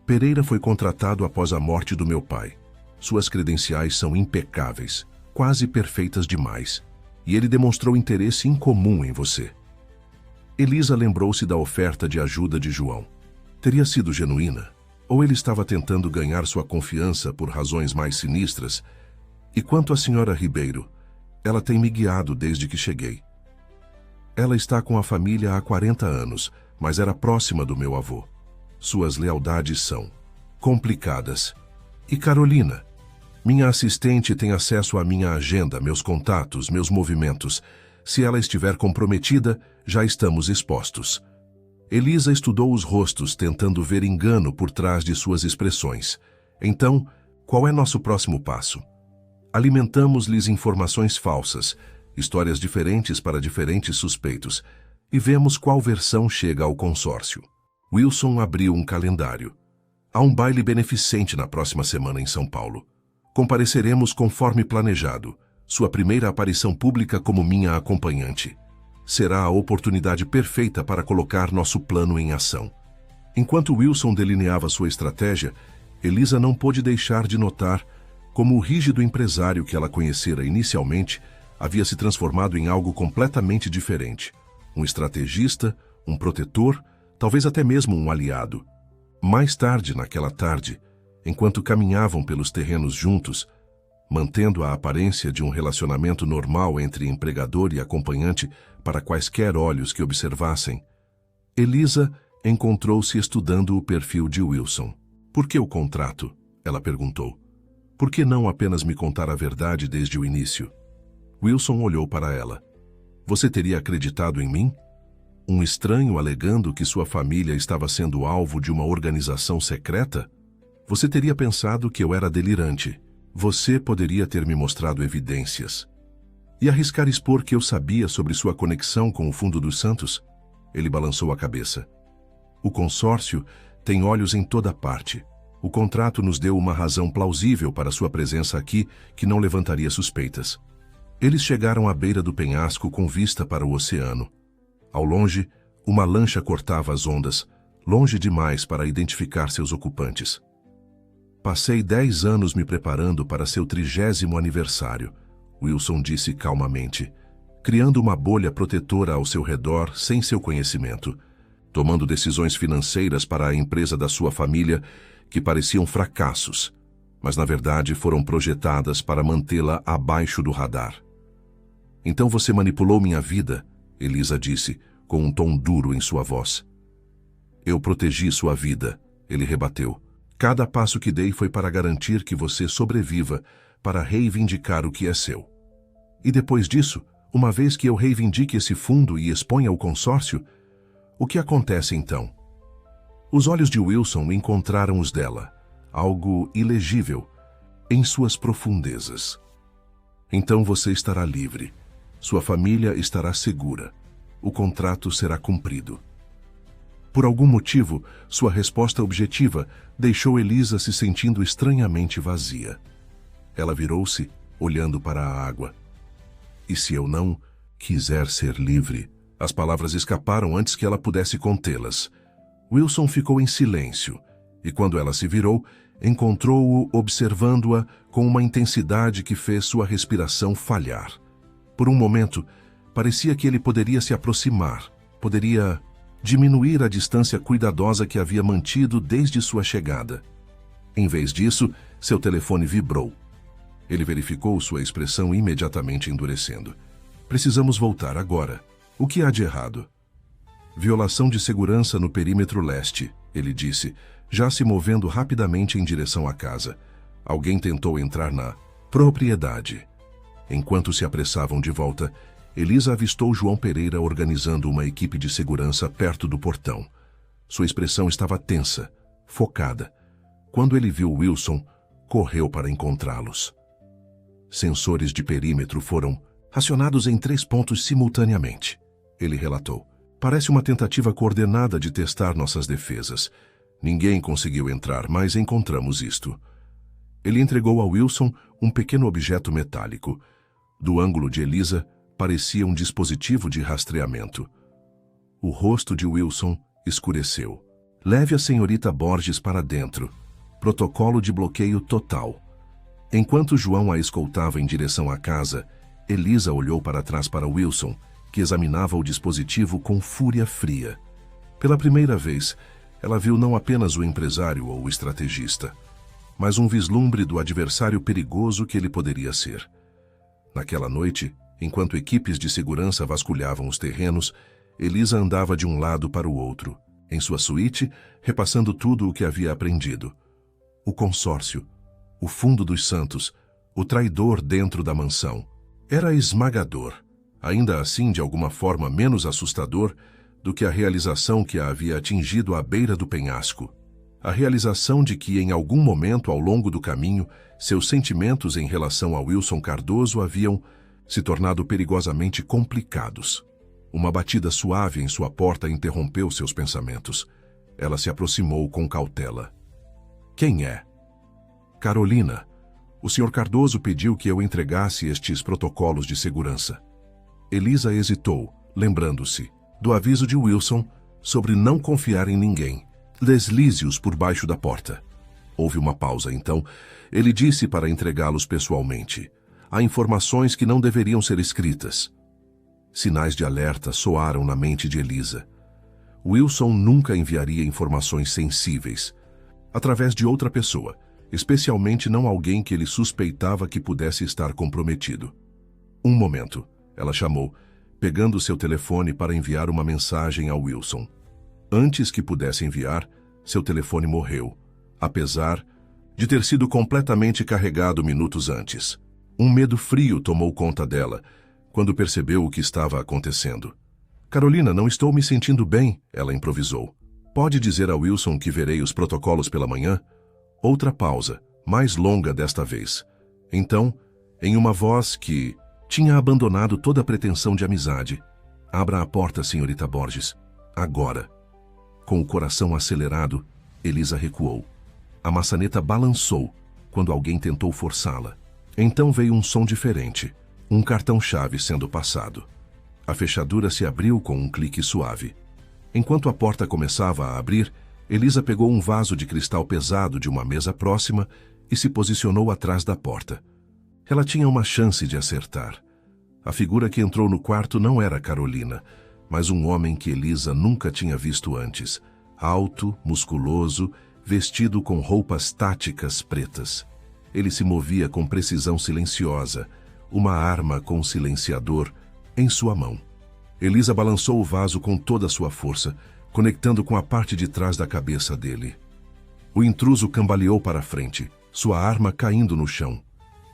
Pereira foi contratado após a morte do meu pai. Suas credenciais são impecáveis, quase perfeitas demais, e ele demonstrou interesse incomum em você. Elisa lembrou-se da oferta de ajuda de João. Teria sido genuína, ou ele estava tentando ganhar sua confiança por razões mais sinistras? E quanto à senhora Ribeiro, ela tem me guiado desde que cheguei. Ela está com a família há 40 anos, mas era próxima do meu avô. Suas lealdades são complicadas. E Carolina? Minha assistente tem acesso à minha agenda, meus contatos, meus movimentos. Se ela estiver comprometida, já estamos expostos. Elisa estudou os rostos, tentando ver engano por trás de suas expressões. Então, qual é nosso próximo passo? Alimentamos-lhes informações falsas, histórias diferentes para diferentes suspeitos, e vemos qual versão chega ao consórcio. Wilson abriu um calendário. Há um baile beneficente na próxima semana em São Paulo. Compareceremos conforme planejado. Sua primeira aparição pública como minha acompanhante. Será a oportunidade perfeita para colocar nosso plano em ação. Enquanto Wilson delineava sua estratégia, Elisa não pôde deixar de notar como o rígido empresário que ela conhecera inicialmente havia se transformado em algo completamente diferente. Um estrategista, um protetor, talvez até mesmo um aliado. Mais tarde, naquela tarde, enquanto caminhavam pelos terrenos juntos, mantendo a aparência de um relacionamento normal entre empregador e acompanhante para quaisquer olhos que observassem, Elisa encontrou-se estudando o perfil de Wilson. Por que o contrato? Ela perguntou. Por que não apenas me contar a verdade desde o início? Wilson olhou para ela. Você teria acreditado em mim? Um estranho alegando que sua família estava sendo alvo de uma organização secreta? Você teria pensado que eu era delirante. Você poderia ter me mostrado evidências. E arriscar expor que eu sabia sobre sua conexão com o Fundo dos Santos? Ele balançou a cabeça. O consórcio tem olhos em toda parte. O contrato nos deu uma razão plausível para sua presença aqui que não levantaria suspeitas. Eles chegaram à beira do penhasco com vista para o oceano. Ao longe, uma lancha cortava as ondas, longe demais para identificar seus ocupantes. Passei 10 anos me preparando para seu 30º aniversário, Wilson disse calmamente, criando uma bolha protetora ao seu redor sem seu conhecimento, tomando decisões financeiras para a empresa da sua família que pareciam fracassos, mas na verdade foram projetadas para mantê-la abaixo do radar. Então você manipulou minha vida, Elisa disse, com um tom duro em sua voz. Eu protegi sua vida, ele rebateu. Cada passo que dei foi para garantir que você sobreviva, para reivindicar o que é seu. E depois disso, uma vez que eu reivindique esse fundo e exponha o consórcio, o que acontece então? Os olhos de Wilson encontraram os dela, algo ilegível, em suas profundezas. Então você estará livre. Sua família estará segura. O contrato será cumprido. Por algum motivo, sua resposta objetiva deixou Elisa se sentindo estranhamente vazia. Ela virou-se, olhando para a água. E se eu não quiser ser livre? As palavras escaparam antes que ela pudesse contê-las. Wilson ficou em silêncio, e quando ela se virou, encontrou-o observando-a com uma intensidade que fez sua respiração falhar. Por um momento, parecia que ele poderia se aproximar, poderia diminuir a distância cuidadosa que havia mantido desde sua chegada. Em vez disso, seu telefone vibrou. Ele verificou sua expressão imediatamente endurecendo. Precisamos voltar agora. O que há de errado? Violação de segurança no perímetro leste, ele disse, já se movendo rapidamente em direção à casa. Alguém tentou entrar na propriedade. Enquanto se apressavam de volta, Elisa avistou João Pereira organizando uma equipe de segurança perto do portão. Sua expressão estava tensa, focada. Quando ele viu Wilson, correu para encontrá-los. Sensores de perímetro foram acionados em 3 pontos simultaneamente, ele relatou. Parece uma tentativa coordenada de testar nossas defesas. Ninguém conseguiu entrar, mas encontramos isto. Ele entregou a Wilson um pequeno objeto metálico. Do ângulo de Elisa, parecia um dispositivo de rastreamento. O rosto de Wilson escureceu. Leve a senhorita Borges para dentro. Protocolo de bloqueio total. Enquanto João a escoltava em direção à casa, Elisa olhou para trás para Wilson, que examinava o dispositivo com fúria fria. Pela primeira vez, ela viu não apenas o empresário ou o estrategista, mas um vislumbre do adversário perigoso que ele poderia ser. Naquela noite, enquanto equipes de segurança vasculhavam os terrenos, Elisa andava de um lado para o outro, em sua suíte, repassando tudo o que havia aprendido. O consórcio, o Fundo dos Santos, o traidor dentro da mansão. Era esmagador, ainda assim de alguma forma menos assustador do que a realização que a havia atingido à beira do penhasco. A realização de que, em algum momento ao longo do caminho, seus sentimentos em relação a Wilson Cardoso haviam se tornado perigosamente complicados. Uma batida suave em sua porta interrompeu seus pensamentos. Ela se aproximou com cautela. Quem é? Carolina. O Sr. Cardoso pediu que eu entregasse estes protocolos de segurança. Elisa hesitou, lembrando-se do aviso de Wilson sobre não confiar em ninguém. Deslize-os por baixo da porta. Houve uma pausa, então. Ele disse para entregá-los pessoalmente. Há informações que não deveriam ser escritas. Sinais de alerta soaram na mente de Elisa. Wilson nunca enviaria informações sensíveis através de outra pessoa, especialmente não alguém que ele suspeitava que pudesse estar comprometido. Um momento, ela chamou, pegando seu telefone para enviar uma mensagem ao Wilson. Antes que pudesse enviar, seu telefone morreu, apesar de ter sido completamente carregado minutos antes. Um medo frio tomou conta dela, quando percebeu o que estava acontecendo. Carolina, não estou me sentindo bem, ela improvisou. Pode dizer a Wilson que verei os protocolos pela manhã? Outra pausa, mais longa desta vez. Então, em uma voz que tinha abandonado toda a pretensão de amizade. Abra a porta, senhorita Borges. Agora. Com o coração acelerado, Elisa recuou. A maçaneta balançou quando alguém tentou forçá-la. Então veio um som diferente, um cartão-chave sendo passado. A fechadura se abriu com um clique suave. Enquanto a porta começava a abrir, Elisa pegou um vaso de cristal pesado de uma mesa próxima e se posicionou atrás da porta. Ela tinha uma chance de acertar. A figura que entrou no quarto não era Carolina, mas um homem que Elisa nunca tinha visto antes. Alto, musculoso, vestido com roupas táticas pretas. Ele se movia com precisão silenciosa, uma arma com silenciador em sua mão. Elisa balançou o vaso com toda a sua força, conectando com a parte de trás da cabeça dele. O intruso cambaleou para a frente, sua arma caindo no chão.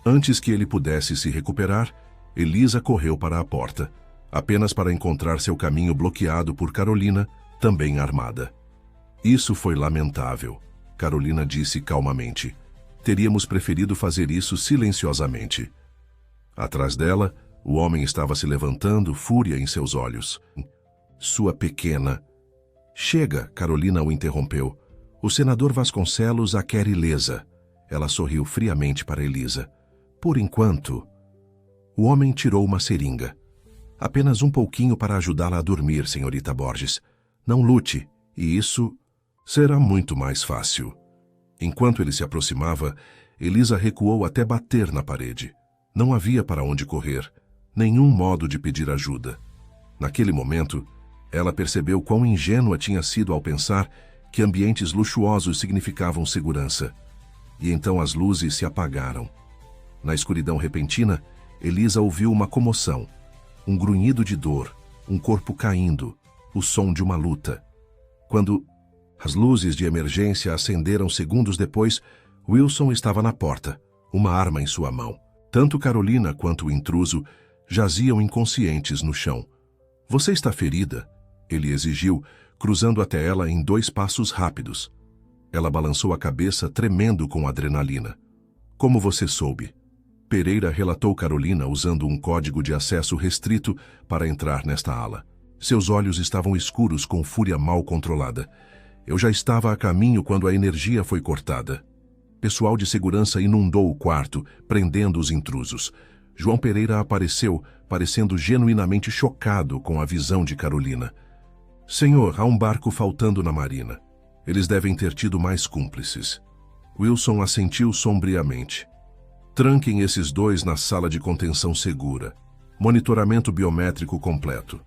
Antes que ele pudesse se recuperar, Elisa correu para a porta, apenas para encontrar seu caminho bloqueado por Carolina, também armada. Isso foi lamentável, Carolina disse calmamente. Teríamos preferido fazer isso silenciosamente. Atrás dela, o homem estava se levantando, fúria em seus olhos. Sua pequena... Chega, Carolina o interrompeu. O senador Vasconcelos a quer ilesa. Ela sorriu friamente para Elisa. Por enquanto... O homem tirou uma seringa. Apenas um pouquinho para ajudá-la a dormir, senhorita Borges. Não lute, e isso será muito mais fácil. Enquanto ele se aproximava, Elisa recuou até bater na parede. Não havia para onde correr, nenhum modo de pedir ajuda. Naquele momento, ela percebeu quão ingênua tinha sido ao pensar que ambientes luxuosos significavam segurança. E então as luzes se apagaram. Na escuridão repentina, Elisa ouviu uma comoção, um grunhido de dor, um corpo caindo, o som de uma luta. Quando as luzes de emergência acenderam segundos depois, Wilson estava na porta, uma arma em sua mão. Tanto Carolina quanto o intruso jaziam inconscientes no chão. Você está ferida? Ele exigiu, cruzando até ela em 2 passos rápidos. Ela balançou a cabeça, tremendo com adrenalina. Como você soube? Pereira relatou Carolina usando um código de acesso restrito para entrar nesta ala. Seus olhos estavam escuros com fúria mal controlada. Eu já estava a caminho quando a energia foi cortada. Pessoal de segurança inundou o quarto, prendendo os intrusos. João Pereira apareceu, parecendo genuinamente chocado com a visão de Carolina. Senhor, há um barco faltando na marina. Eles devem ter tido mais cúmplices. Wilson assentiu sombriamente. Tranquem esses 2 na sala de contenção segura. Monitoramento biométrico completo.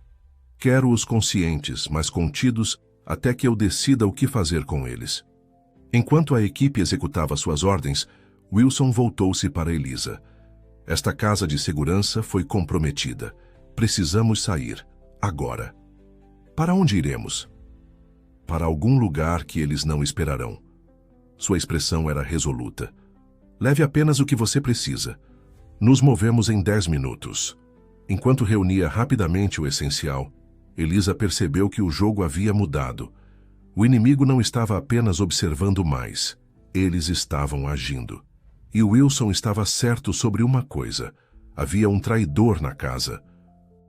Quero-os conscientes, mas contidos, até que eu decida o que fazer com eles. Enquanto a equipe executava suas ordens, Wilson voltou-se para Elisa. Esta casa de segurança foi comprometida. Precisamos sair, agora. Para onde iremos? Para algum lugar que eles não esperarão. Sua expressão era resoluta. Leve apenas o que você precisa. Nos movemos em 10 minutos. Enquanto reunia rapidamente o essencial, Elisa percebeu que o jogo havia mudado. O inimigo não estava apenas observando mais. Eles estavam agindo. E Wilson estava certo sobre uma coisa. Havia um traidor na casa.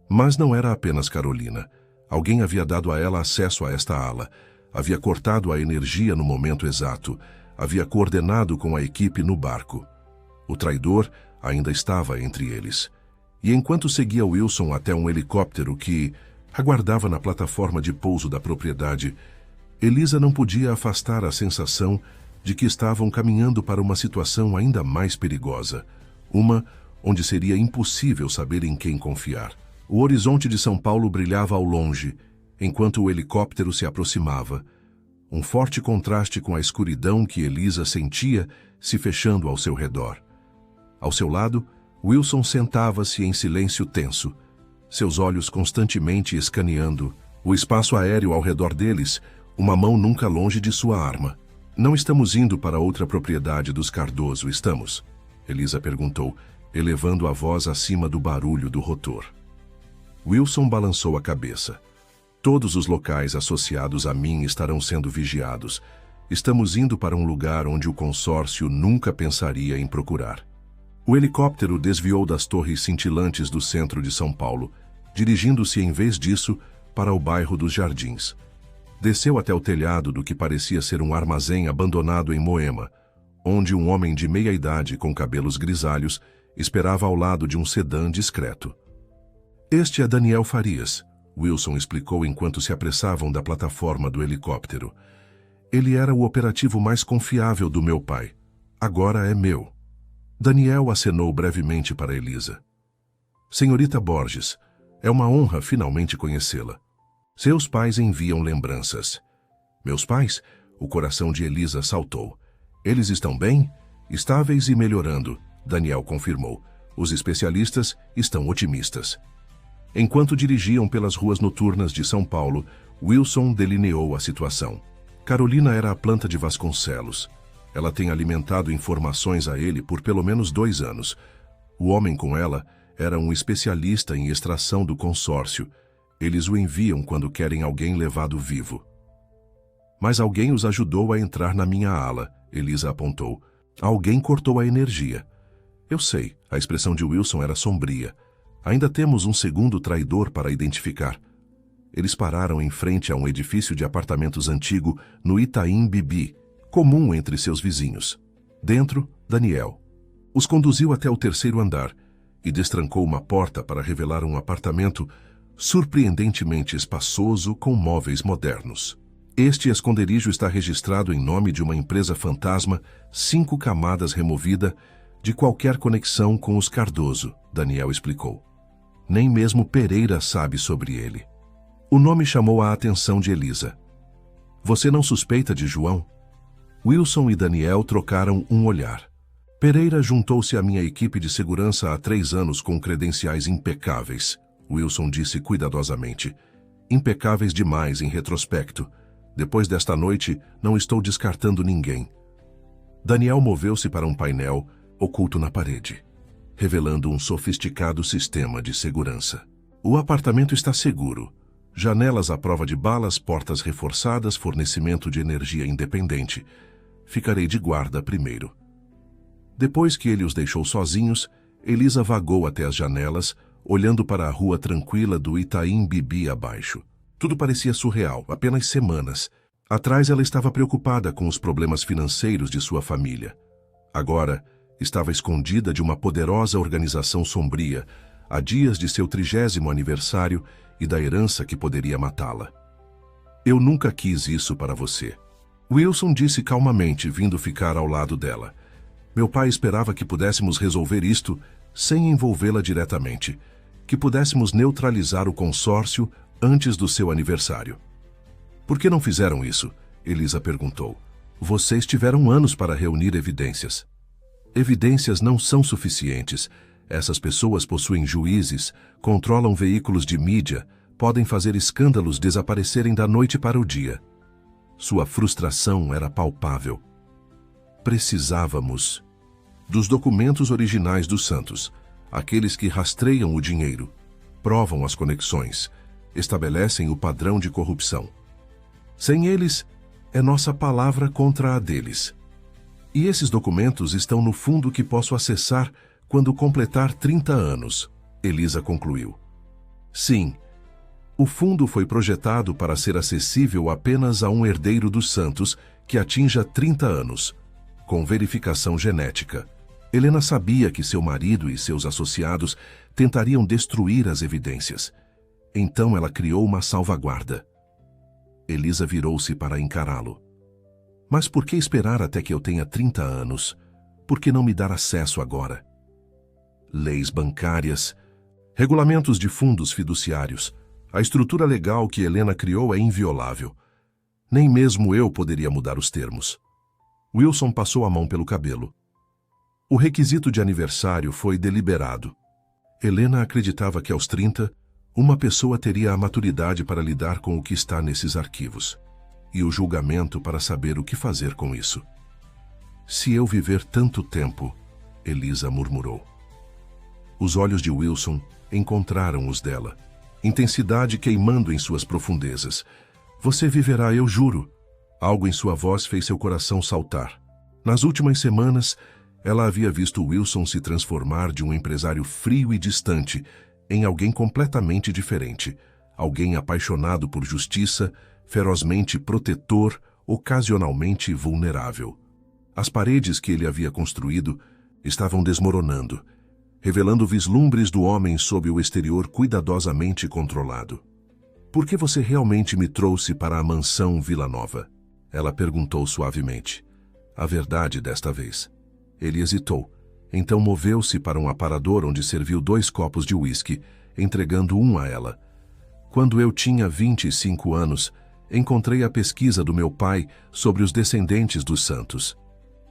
Mas não era apenas Carolina. Alguém havia dado a ela acesso a esta ala. Havia cortado a energia no momento exato. havia coordenado com a equipe no barco. O traidor ainda estava entre eles. E enquanto seguia Wilson até um helicóptero que aguardava na plataforma de pouso da propriedade, Elisa não podia afastar a sensação de que estavam caminhando para uma situação ainda mais perigosa, uma onde seria impossível saber em quem confiar. O horizonte de São Paulo brilhava ao longe, enquanto o helicóptero se aproximava, um forte contraste com a escuridão que Elisa sentia se fechando ao seu redor. Ao seu lado, Wilson sentava-se em silêncio tenso, seus olhos constantemente escaneando o espaço aéreo ao redor deles, uma mão nunca longe de sua arma. Não estamos indo para outra propriedade dos Cardoso, estamos? Elisa perguntou, elevando a voz acima do barulho do rotor. Wilson balançou a cabeça. Todos os locais associados a mim estarão sendo vigiados. Estamos indo para um lugar onde o consórcio nunca pensaria em procurar. O helicóptero desviou das torres cintilantes do centro de São Paulo, dirigindo-se em vez disso para o bairro dos Jardins. Desceu até o telhado do que parecia ser um armazém abandonado em Moema, onde um homem de meia idade com cabelos grisalhos esperava ao lado de um sedã discreto. Este é Daniel Farias, Wilson explicou enquanto se apressavam da plataforma do helicóptero. Ele era o operativo mais confiável do meu pai. Agora é meu. Daniel acenou brevemente para Elisa. Senhorita Borges, é uma honra finalmente conhecê-la. Seus pais enviam lembranças. Meus pais? O coração de Elisa saltou. Eles estão bem? Estáveis e melhorando, Daniel confirmou. Os especialistas estão otimistas. Enquanto dirigiam pelas ruas noturnas de São Paulo, Wilson delineou a situação. Carolina era a planta de Vasconcelos. Ela tem alimentado informações a ele por pelo menos 2 anos. O homem com ela era um especialista em extração do consórcio. Eles o enviam quando querem alguém levado vivo. Mas alguém os ajudou a entrar na minha ala, Elisa apontou. Alguém cortou a energia. Eu sei, a expressão de Wilson era sombria. Ainda temos um segundo traidor para identificar. Eles pararam em frente a um edifício de apartamentos antigo no Itaim Bibi, comum entre seus vizinhos. Dentro, Daniel. Os conduziu até o 3º andar e destrancou uma porta para revelar um apartamento surpreendentemente espaçoso com móveis modernos. Este esconderijo está registrado em nome de uma empresa fantasma, 5 camadas removida de qualquer conexão com os Cardoso, Daniel explicou. Nem mesmo Pereira sabe sobre ele. O nome chamou a atenção de Elisa. Você não suspeita de João? Wilson e Daniel trocaram um olhar. Pereira juntou-se à minha equipe de segurança há 3 anos com credenciais impecáveis, Wilson disse cuidadosamente. Impecáveis demais em retrospecto. Depois desta noite, não estou descartando ninguém. Daniel moveu-se para um painel oculto na parede, revelando um sofisticado sistema de segurança. O apartamento está seguro. Janelas à prova de balas, portas reforçadas, fornecimento de energia independente. Ficarei de guarda primeiro. Depois que ele os deixou sozinhos, Elisa vagou até as janelas, olhando para a rua tranquila do Itaim Bibi abaixo. Tudo parecia surreal, apenas semanas. Atrás ela estava preocupada com os problemas financeiros de sua família. Agora, estava escondida de uma poderosa organização sombria, a dias de seu 30º aniversário e da herança que poderia matá-la. Eu nunca quis isso para você. Wilson disse calmamente, vindo ficar ao lado dela. Meu pai esperava que pudéssemos resolver isto sem envolvê-la diretamente, que pudéssemos neutralizar o consórcio antes do seu aniversário. Por que não fizeram isso? Elisa perguntou. Vocês tiveram anos para reunir evidências. Evidências não são suficientes. Essas pessoas possuem juízes, controlam veículos de mídia, podem fazer escândalos desaparecerem da noite para o dia. Sua frustração era palpável. Precisávamos dos documentos originais dos santos, aqueles que rastreiam o dinheiro, provam as conexões, estabelecem o padrão de corrupção. Sem eles, é nossa palavra contra a deles. E esses documentos estão no fundo que posso acessar quando completar 30 anos, Elisa concluiu. Sim, o fundo foi projetado para ser acessível apenas a um herdeiro dos santos que atinja 30 anos, com verificação genética. Helena sabia que seu marido e seus associados tentariam destruir as evidências. Então ela criou uma salvaguarda. Elisa virou-se para encará-lo. Mas por que esperar até que eu tenha 30 anos? Por que não me dar acesso agora? Leis bancárias, regulamentos de fundos fiduciários. A estrutura legal que Helena criou é inviolável. Nem mesmo eu poderia mudar os termos. Wilson passou a mão pelo cabelo. O requisito de aniversário foi deliberado. Helena acreditava que aos 30, uma pessoa teria a maturidade para lidar com o que está nesses arquivos, e o julgamento para saber o que fazer com isso. Se eu viver tanto tempo, Elisa murmurou. Os olhos de Wilson encontraram os dela, intensidade queimando em suas profundezas. Você viverá, eu juro. Algo em sua voz fez seu coração saltar. Nas últimas semanas, ela havia visto Wilson se transformar de um empresário frio e distante em alguém completamente diferente, alguém apaixonado por justiça, ferozmente protetor, ocasionalmente vulnerável. As paredes que ele havia construído estavam desmoronando, revelando vislumbres do homem sob o exterior cuidadosamente controlado. Por que você realmente me trouxe para a mansão Vila Nova? Ela perguntou suavemente. A verdade desta vez. Ele hesitou. Então moveu-se para um aparador onde serviu 2 copos de uísque, entregando um a ela. Quando eu tinha 25 anos, encontrei a pesquisa do meu pai sobre os descendentes dos santos.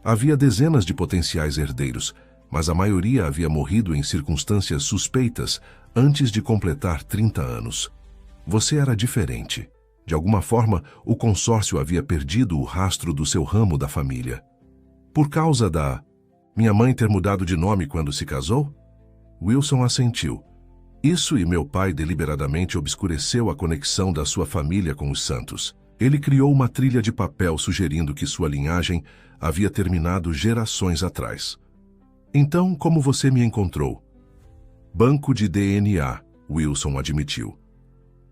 Havia dezenas de potenciais herdeiros, mas a maioria havia morrido em circunstâncias suspeitas antes de completar 30 anos. Você era diferente. De alguma forma, o consórcio havia perdido o rastro do seu ramo da família. Por causa da minha mãe ter mudado de nome quando se casou? Wilson assentiu. Isso e meu pai deliberadamente obscureceu a conexão da sua família com os santos. Ele criou uma trilha de papel sugerindo que sua linhagem havia terminado gerações atrás. Então, como você me encontrou? Banco de DNA, Wilson admitiu.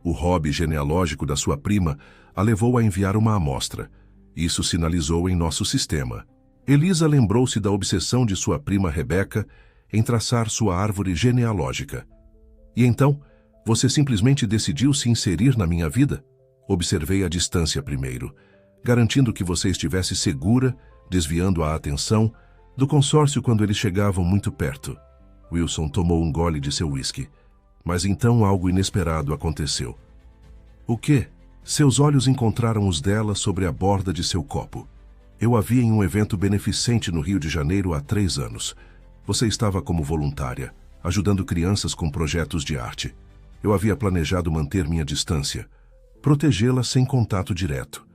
O hobby genealógico da sua prima a levou a enviar uma amostra. Isso sinalizou em nosso sistema. Elisa lembrou-se da obsessão de sua prima Rebecca em traçar sua árvore genealógica. E então, você simplesmente decidiu se inserir na minha vida? Observei a distância primeiro, garantindo que você estivesse segura, desviando a atenção do consórcio quando eles chegavam muito perto. Wilson tomou um gole de seu uísque. Mas então algo inesperado aconteceu. O quê? Seus olhos encontraram os dela sobre a borda de seu copo. Eu a vi em um evento beneficente no Rio de Janeiro há 3 anos. Você estava como voluntária, ajudando crianças com projetos de arte. Eu havia planejado manter minha distância, protegê-la sem contato direto.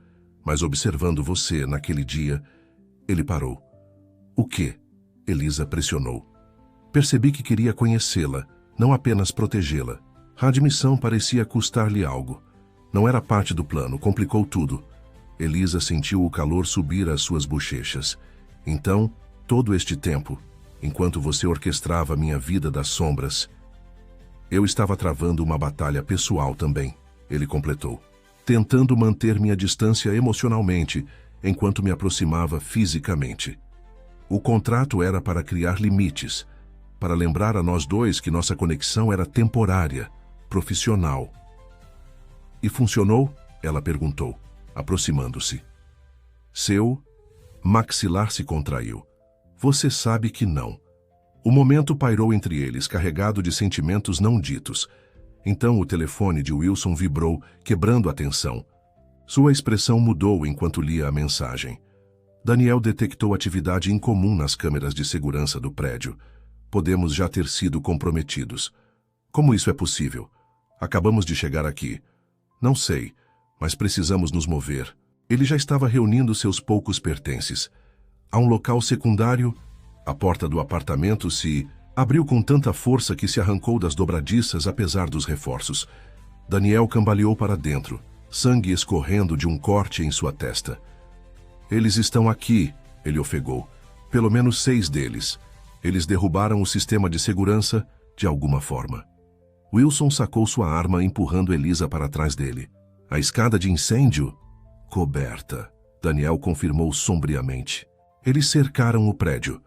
Mas observando você naquele dia, ele parou. O quê? Elisa pressionou. Percebi que queria conhecê-la, não apenas protegê-la. A admissão parecia custar-lhe algo. Não era parte do plano, complicou tudo. Elisa sentiu o calor subir às suas bochechas. Então, todo este tempo, enquanto você orquestrava minha vida das sombras, eu estava travando uma batalha pessoal também, ele completou. Tentando manter minha distância emocionalmente, enquanto me aproximava fisicamente. O contrato era para criar limites, para lembrar a nós dois que nossa conexão era temporária, profissional. E funcionou? Ela perguntou, aproximando-se. Seu maxilar se contraiu. Você sabe que não. O momento pairou entre eles, carregado de sentimentos não ditos. Então o telefone de Wilson vibrou, quebrando a tensão. Sua expressão mudou enquanto lia a mensagem. Daniel detectou atividade incomum nas câmeras de segurança do prédio. Podemos já ter sido comprometidos. Como isso é possível? Acabamos de chegar aqui. Não sei, mas precisamos nos mover. Ele já estava reunindo seus poucos pertences. Há um local secundário. A porta do apartamento se abriu com tanta força que se arrancou das dobradiças apesar dos reforços. Daniel cambaleou para dentro, sangue escorrendo de um corte em sua testa. Eles estão aqui, ele ofegou. Pelo menos 6 deles. Eles derrubaram o sistema de segurança de alguma forma. Wilson sacou sua arma empurrando Elisa para trás dele. A escada de incêndio? Coberta. Daniel confirmou sombriamente. Eles cercaram o prédio.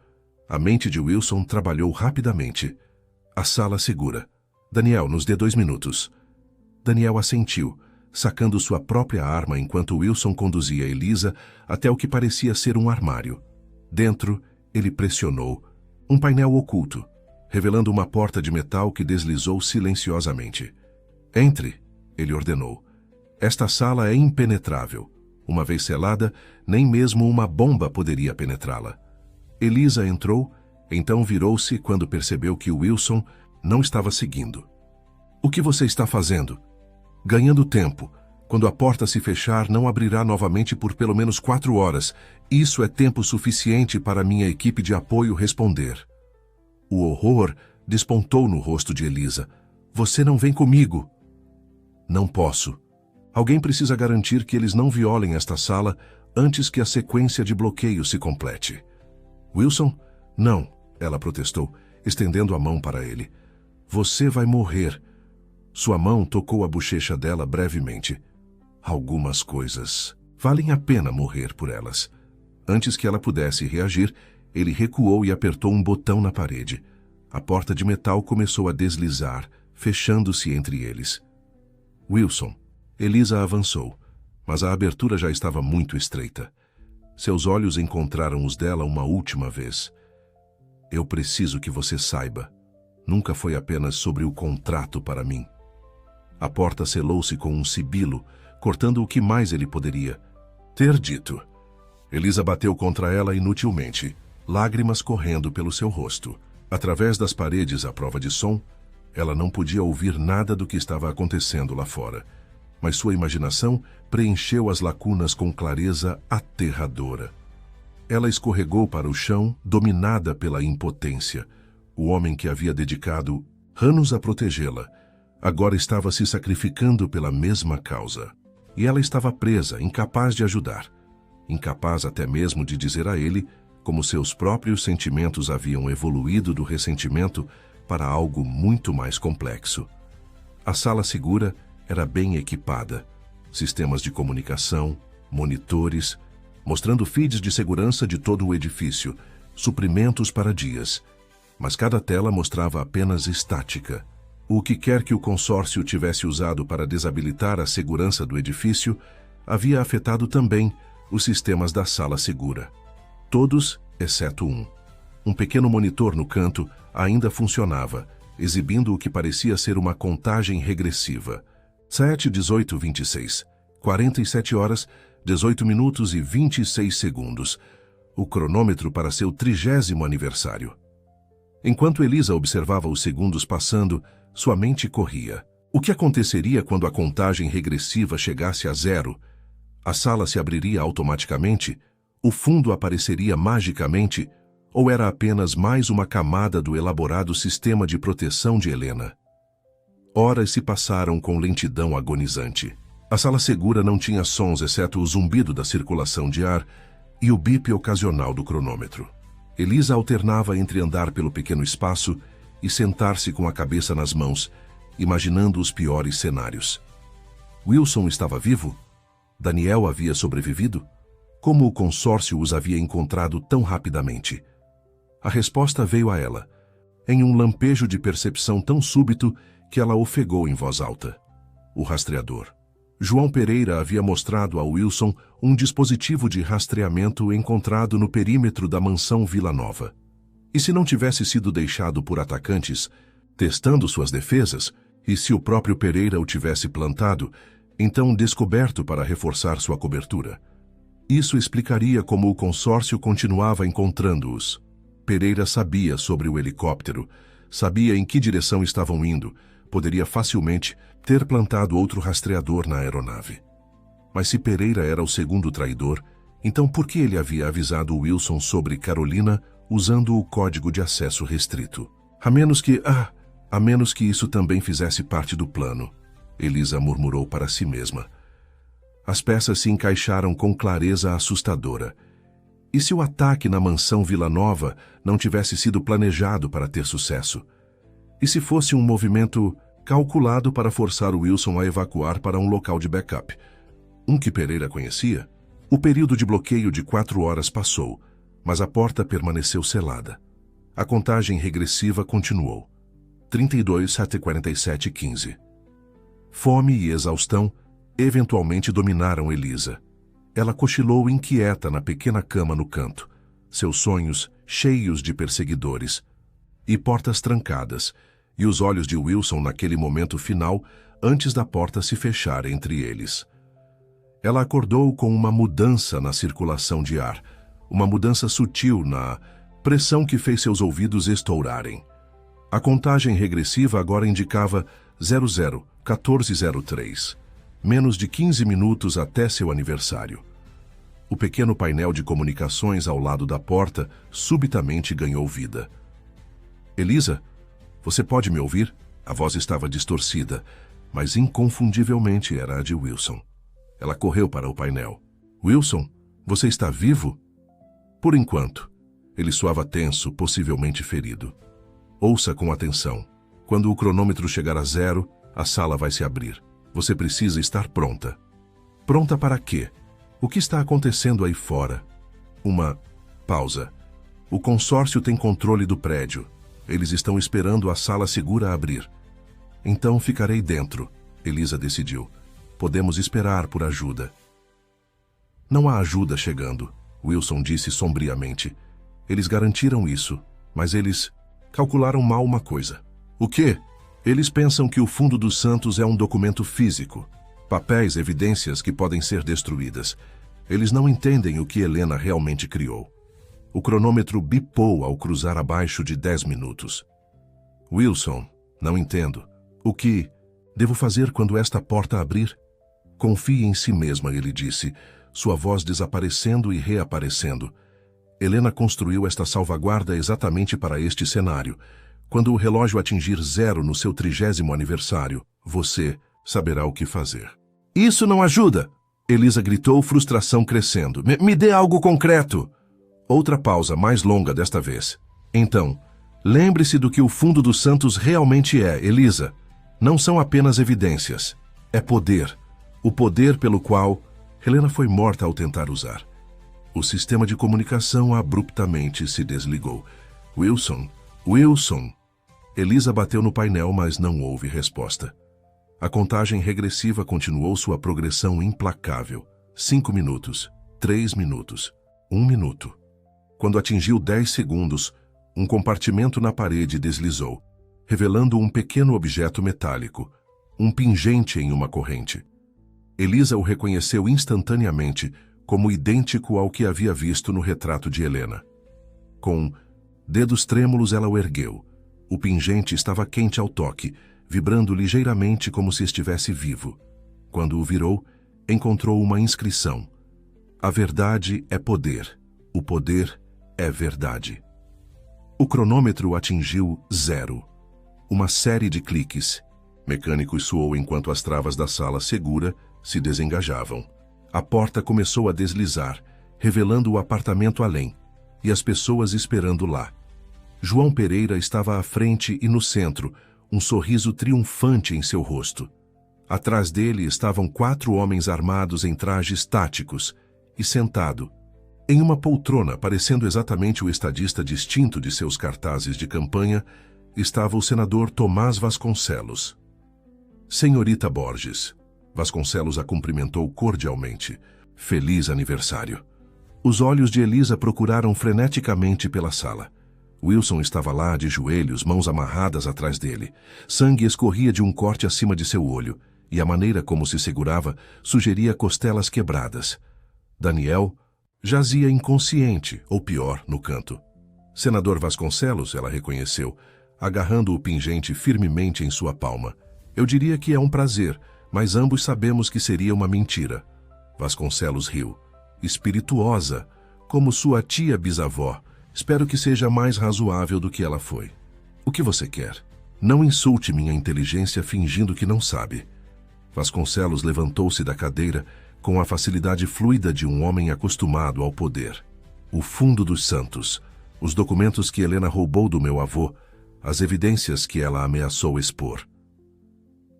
A mente de Wilson trabalhou rapidamente. A sala segura. Daniel, nos dê 2 minutos. Daniel assentiu, sacando sua própria arma enquanto Wilson conduzia Elisa até o que parecia ser um armário. Dentro, ele pressionou um painel oculto, revelando uma porta de metal que deslizou silenciosamente. Entre, ele ordenou. Esta sala é impenetrável. Uma vez selada, nem mesmo uma bomba poderia penetrá-la. Elisa entrou, então virou-se quando percebeu que Wilson não estava seguindo. O que você está fazendo? Ganhando tempo. Quando a porta se fechar, não abrirá novamente por pelo menos 4 horas. Isso é tempo suficiente para minha equipe de apoio responder. O horror despontou no rosto de Elisa. Você não vem comigo. Não posso. Alguém precisa garantir que eles não violem esta sala antes que a sequência de bloqueio se complete. Wilson? Não, ela protestou, estendendo a mão para ele. Você vai morrer. Sua mão tocou a bochecha dela brevemente. Algumas coisas valem a pena morrer por elas. Antes que ela pudesse reagir, ele recuou e apertou um botão na parede. A porta de metal começou a deslizar, fechando-se entre eles. Wilson. Elisa avançou, mas a abertura já estava muito estreita. Seus olhos encontraram os dela uma última vez. Eu preciso que você saiba. Nunca foi apenas sobre o contrato para mim. A porta selou-se com um sibilo, cortando o que mais ele poderia ter dito. Elisa bateu contra ela inutilmente, lágrimas correndo pelo seu rosto. Através das paredes à prova de som, ela não podia ouvir nada do que estava acontecendo lá fora, mas sua imaginação preencheu as lacunas com clareza aterradora. Ela escorregou para o chão, dominada pela impotência. O homem que havia dedicado anos a protegê-la, agora estava se sacrificando pela mesma causa. E ela estava presa, incapaz de ajudar. Incapaz até mesmo de dizer a ele como seus próprios sentimentos haviam evoluído do ressentimento para algo muito mais complexo. A sala segura era bem equipada. Sistemas de comunicação, monitores, mostrando feeds de segurança de todo o edifício, suprimentos para dias. Mas cada tela mostrava apenas estática. O que quer que o consórcio tivesse usado para desabilitar a segurança do edifício havia afetado também os sistemas da sala segura. Todos, exceto um. Um pequeno monitor no canto ainda funcionava, exibindo o que parecia ser uma contagem regressiva. 7, 18, 26. 47 horas, 18 minutos e 26 segundos. O cronômetro para seu 30º aniversário. Enquanto Elisa observava os segundos passando, sua mente corria. O que aconteceria quando a contagem regressiva chegasse a 0? A sala se abriria automaticamente? O fundo apareceria magicamente? Ou era apenas mais uma camada do elaborado sistema de proteção de Helena? Horas se passaram com lentidão agonizante. A sala segura não tinha sons exceto o zumbido da circulação de ar e o bip ocasional do cronômetro. Elisa alternava entre andar pelo pequeno espaço e sentar-se com a cabeça nas mãos, imaginando os piores cenários. Wilson estava vivo? Daniel havia sobrevivido? Como o consórcio os havia encontrado tão rapidamente? A resposta veio a ela, em um lampejo de percepção tão súbito que ela ofegou em voz alta. O rastreador. João Pereira havia mostrado a Wilson um dispositivo de rastreamento encontrado no perímetro da mansão Vila Nova. E se não tivesse sido deixado por atacantes, testando suas defesas, e se o próprio Pereira o tivesse plantado, então descoberto para reforçar sua cobertura? Isso explicaria como o consórcio continuava encontrando-os. Pereira sabia sobre o helicóptero, sabia em que direção estavam indo, poderia facilmente ter plantado outro rastreador na aeronave. Mas se Pereira era o segundo traidor, então por que ele havia avisado Wilson sobre Carolina usando o código de acesso restrito? A menos que isso também fizesse parte do plano, Elisa murmurou para si mesma. As peças se encaixaram com clareza assustadora. E se o ataque na mansão Vila Nova não tivesse sido planejado para ter sucesso? E se fosse um movimento calculado para forçar Wilson a evacuar para um local de backup? Um que Pereira conhecia? O período de bloqueio de 4 horas passou. mas a porta permaneceu selada. A contagem regressiva continuou. 32, 47, 15. Fome e exaustão eventualmente dominaram Elisa. Ela cochilou inquieta na pequena cama no canto, seus sonhos cheios de perseguidores, e portas trancadas, e os olhos de Wilson naquele momento final, antes da porta se fechar entre eles. Ela acordou com uma mudança na circulação de ar, uma mudança sutil na pressão que fez seus ouvidos estourarem. A contagem regressiva agora indicava 00:14:03, menos de 15 minutos até seu aniversário. O pequeno painel de comunicações ao lado da porta subitamente ganhou vida. Elisa, você pode me ouvir? A voz estava distorcida, mas inconfundivelmente era a de Wilson. Ela correu para o painel. Wilson, você está vivo? Por enquanto. Ele soava tenso, possivelmente ferido. Ouça com atenção. Quando o cronômetro chegar a 0, a sala vai se abrir. Você precisa estar pronta. Pronta para quê? O que está acontecendo aí fora? Uma pausa. O consórcio tem controle do prédio. Eles estão esperando a sala segura abrir. Então ficarei dentro, Elisa decidiu. Podemos esperar por ajuda. Não há ajuda chegando, Wilson disse sombriamente. Eles garantiram isso, mas eles calcularam mal uma coisa. O quê? Eles pensam que o Fundo dos Santos é um documento físico. Papéis, evidências que podem ser destruídas. Eles não entendem o que Helena realmente criou. O cronômetro bipou ao cruzar abaixo de 10 minutos. Wilson, não entendo. O que devo fazer quando esta porta abrir? Confie em si mesma, ele disse, sua voz desaparecendo e reaparecendo. Helena construiu esta salvaguarda exatamente para este cenário. Quando o relógio atingir 0 no seu 30º aniversário, você saberá o que fazer. Isso não ajuda! Elisa gritou, frustração crescendo. Me dê algo concreto! Outra pausa, mais longa desta vez. Então, lembre-se do que o Fundo dos Santos realmente é, Elisa. Não são apenas evidências. É poder. O poder pelo qual Helena foi morta ao tentar usar. O sistema de comunicação abruptamente se desligou. Wilson! Wilson! Elisa bateu no painel, mas não houve resposta. A contagem regressiva continuou sua progressão implacável. 5 minutos, 3 minutos, 1 minuto. Quando atingiu 10 segundos, um compartimento na parede deslizou, revelando um pequeno objeto metálico, um pingente em uma corrente. Elisa o reconheceu instantaneamente como idêntico ao que havia visto no retrato de Helena. Com dedos trêmulos ela o ergueu. O pingente estava quente ao toque, vibrando ligeiramente como se estivesse vivo. Quando o virou, encontrou uma inscrição. A verdade é poder. O poder é verdade. O cronômetro atingiu 0. Uma série de cliques. Mecânico soou enquanto as travas da sala segura se desengajavam. A porta começou a deslizar, revelando o apartamento além, e as pessoas esperando lá. João Pereira estava à frente e no centro, um sorriso triunfante em seu rosto. Atrás dele estavam 4 homens armados em trajes táticos, e sentado, em uma poltrona parecendo exatamente o estadista distinto de seus cartazes de campanha, estava o senador Tomás Vasconcelos. Senhorita Borges. Vasconcelos a cumprimentou cordialmente. Feliz aniversário. Os olhos de Elisa procuraram freneticamente pela sala. Wilson estava lá, de joelhos, mãos amarradas atrás dele. Sangue escorria de um corte acima de seu olho, e a maneira como se segurava sugeria costelas quebradas. Daniel jazia inconsciente, ou pior, no canto. Senador Vasconcelos, ela reconheceu, agarrando o pingente firmemente em sua palma. Eu diria que é um prazer, mas ambos sabemos que seria uma mentira. Vasconcelos riu. Espirituosa, como sua tia bisavó. Espero que seja mais razoável do que ela foi. O que você quer? Não insulte minha inteligência fingindo que não sabe. Vasconcelos levantou-se da cadeira com a facilidade fluida de um homem acostumado ao poder. O Fundo dos Santos, os documentos que Helena roubou do meu avô, as evidências que ela ameaçou expor.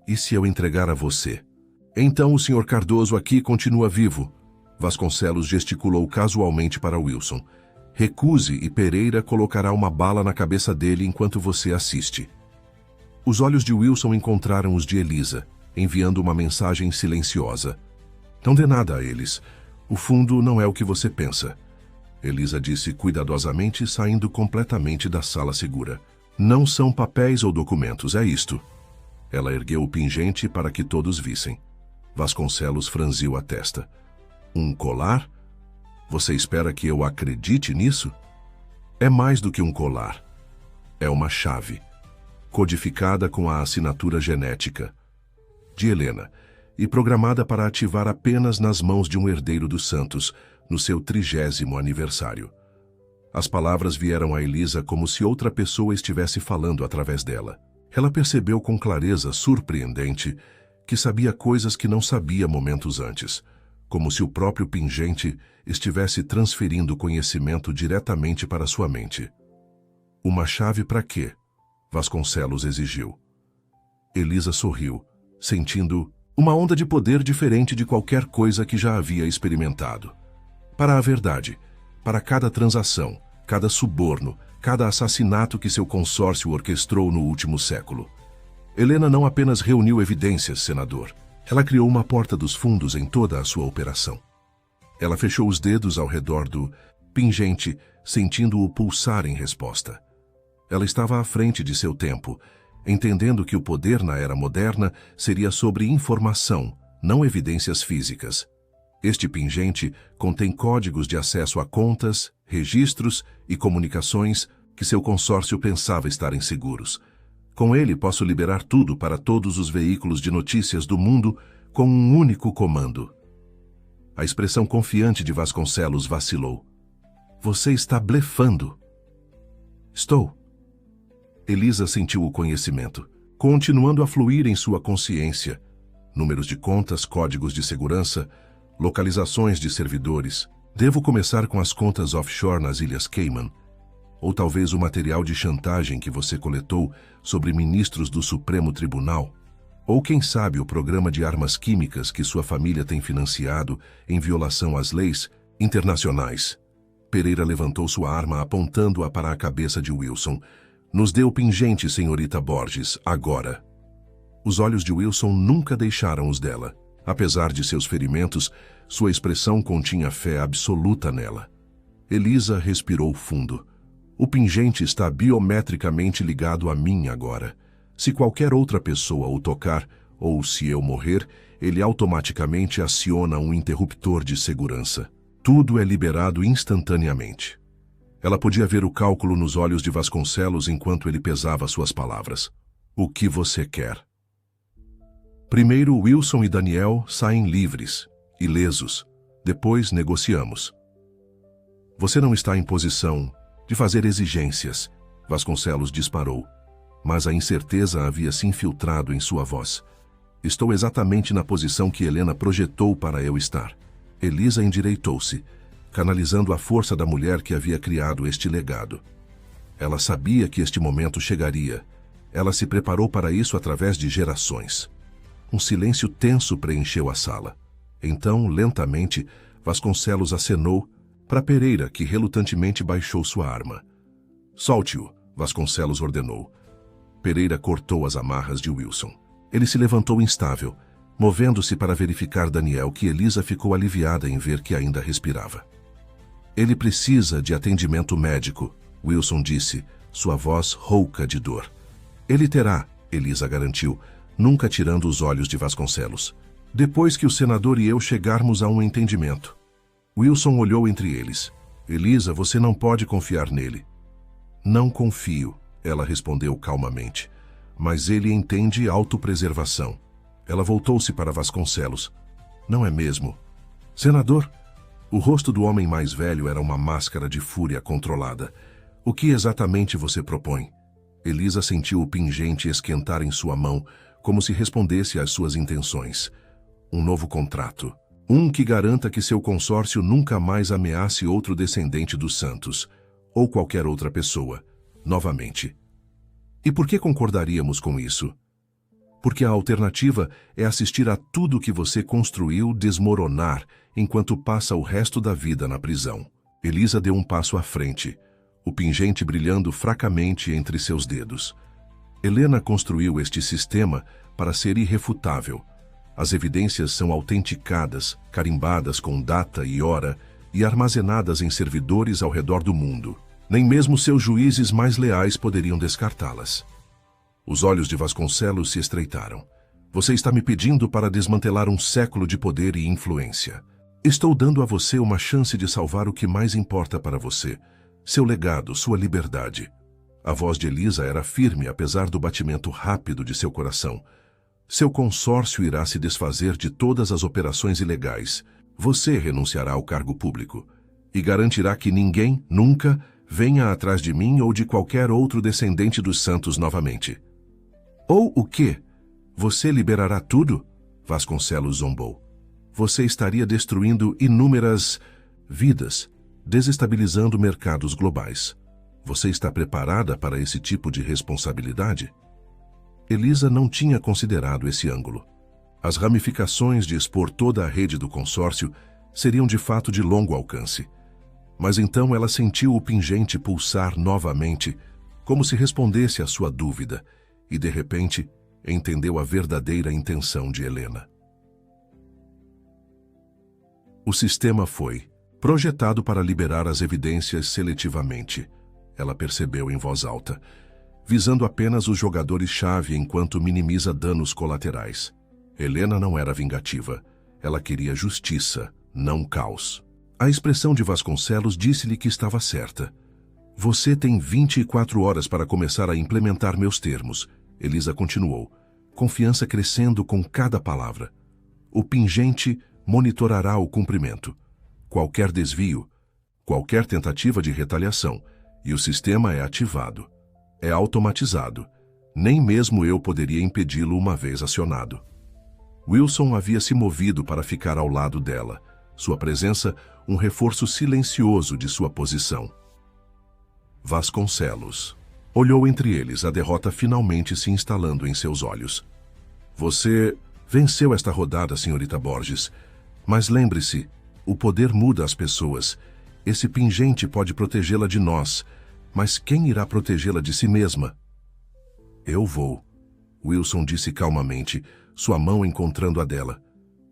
E se eu entregar a você? Então o Sr. Cardoso aqui continua vivo. Vasconcelos gesticulou casualmente para Wilson. Recuse e Pereira colocará uma bala na cabeça dele enquanto você assiste. Os olhos de Wilson encontraram os de Elisa, enviando uma mensagem silenciosa. Não dê nada a eles. O fundo não é o que você pensa. Elisa disse cuidadosamente, saindo completamente da sala segura. Não são papéis ou documentos, é isto. Ela ergueu o pingente para que todos vissem. Vasconcelos franziu a testa. Um colar? Você espera que eu acredite nisso? É mais do que um colar. É uma chave, codificada com a assinatura genética de Helena e programada para ativar apenas nas mãos de um herdeiro dos Santos, no seu 30º aniversário. As palavras vieram a Elisa como se outra pessoa estivesse falando através dela. Ela percebeu com clareza surpreendente que sabia coisas que não sabia momentos antes, como se o próprio pingente estivesse transferindo conhecimento diretamente para sua mente. Uma chave para quê? Vasconcelos exigiu. Elisa sorriu, sentindo uma onda de poder diferente de qualquer coisa que já havia experimentado. Para a verdade, para cada transação, cada suborno, cada assassinato que seu consórcio orquestrou no último século. Helena não apenas reuniu evidências, senador. Ela criou uma porta dos fundos em toda a sua operação. Ela fechou os dedos ao redor do pingente, sentindo-o pulsar em resposta. Ela estava à frente de seu tempo, entendendo que o poder na era moderna seria sobre informação, não evidências físicas. Este pingente contém códigos de acesso a contas, registros e comunicações que seu consórcio pensava estarem seguros. Com ele posso liberar tudo para todos os veículos de notícias do mundo com um único comando. A expressão confiante de Vasconcelos vacilou. Você está blefando. Estou. Elisa sentiu o conhecimento, continuando a fluir em sua consciência. Números de contas, códigos de segurança, localizações de servidores. Devo começar com as contas offshore nas Ilhas Cayman. Ou talvez o material de chantagem que você coletou sobre ministros do Supremo Tribunal. Ou quem sabe o programa de armas químicas que sua família tem financiado em violação às leis internacionais. Pereira levantou sua arma apontando-a para a cabeça de Wilson. Nos dê o pingente, senhorita Borges, agora. Os olhos de Wilson nunca deixaram os dela. Apesar de seus ferimentos, sua expressão continha fé absoluta nela. Elisa respirou fundo. O pingente está biometricamente ligado a mim agora. Se qualquer outra pessoa o tocar, ou se eu morrer, ele automaticamente aciona um interruptor de segurança. Tudo é liberado instantaneamente. Ela podia ver o cálculo nos olhos de Vasconcelos enquanto ele pesava suas palavras. O que você quer? Primeiro, Wilson e Daniel saem livres, ilesos. Depois, negociamos. Você não está em posição de fazer exigências, Vasconcelos disparou, mas a incerteza havia se infiltrado em sua voz. Estou exatamente na posição que Helena projetou para eu estar. Elisa endireitou-se, canalizando a força da mulher que havia criado este legado. Ela sabia que este momento chegaria. Ela se preparou para isso através de gerações. Um silêncio tenso preencheu a sala. Então, lentamente, Vasconcelos acenou para Pereira, que relutantemente baixou sua arma. Solte-o, Vasconcelos ordenou. Pereira cortou as amarras de Wilson. Ele se levantou instável, movendo-se para verificar Daniel, que Elisa ficou aliviada em ver que ainda respirava. Ele precisa de atendimento médico, Wilson disse, sua voz rouca de dor. Ele terá, Elisa garantiu, nunca tirando os olhos de Vasconcelos. Depois que o senador e eu chegarmos a um entendimento. Wilson olhou entre eles. Elisa, você não pode confiar nele. Não confio, ela respondeu calmamente. Mas ele entende autopreservação. Ela voltou-se para Vasconcelos. Não é mesmo? Senador? O rosto do homem mais velho era uma máscara de fúria controlada. O que exatamente você propõe? Elisa sentiu o pingente esquentar em sua mão, como se respondesse às suas intenções. Um novo contrato. Um que garanta que seu consórcio nunca mais ameace outro descendente dos Santos, ou qualquer outra pessoa, novamente. E por que concordaríamos com isso? Porque a alternativa é assistir a tudo que você construiu desmoronar enquanto passa o resto da vida na prisão. Elisa deu um passo à frente, o pingente brilhando fracamente entre seus dedos. Helena construiu este sistema para ser irrefutável. As evidências são autenticadas, carimbadas com data e hora e armazenadas em servidores ao redor do mundo. Nem mesmo seus juízes mais leais poderiam descartá-las. Os olhos de Vasconcelos se estreitaram. Você está me pedindo para desmantelar um século de poder e influência. Estou dando a você uma chance de salvar o que mais importa para você, seu legado, sua liberdade. A voz de Elisa era firme, apesar do batimento rápido de seu coração. Seu consórcio irá se desfazer de todas as operações ilegais. Você renunciará ao cargo público e garantirá que ninguém, nunca, venha atrás de mim ou de qualquer outro descendente dos santos novamente. Ou o quê? Você liberará tudo? Vasconcelos zombou. Você estaria destruindo inúmeras vidas, desestabilizando mercados globais. Você está preparada para esse tipo de responsabilidade? Elisa não tinha considerado esse ângulo. As ramificações de expor toda a rede do consórcio seriam de fato de longo alcance. Mas então ela sentiu o pingente pulsar novamente, como se respondesse à sua dúvida, e de repente entendeu a verdadeira intenção de Helena. O sistema foi projetado para liberar as evidências seletivamente, ela percebeu em voz alta, visando apenas os jogadores-chave enquanto minimiza danos colaterais. Helena não era vingativa. Ela queria justiça, não caos. A expressão de Vasconcelos disse-lhe que estava certa. Você tem 24 horas para começar a implementar meus termos, Elisa continuou, confiança crescendo com cada palavra. O pingente monitorará o cumprimento. Qualquer desvio, qualquer tentativa de retaliação, e o sistema é ativado. É automatizado. Nem mesmo eu poderia impedi-lo uma vez acionado. Wilson havia se movido para ficar ao lado dela. Sua presença, um reforço silencioso de sua posição. Vasconcelos olhou entre eles, a derrota finalmente se instalando em seus olhos. Você venceu esta rodada, senhorita Borges. Mas lembre-se, o poder muda as pessoas. Esse pingente pode protegê-la de nós, mas quem irá protegê-la de si mesma? Eu vou, Wilson disse calmamente, sua mão encontrando a dela.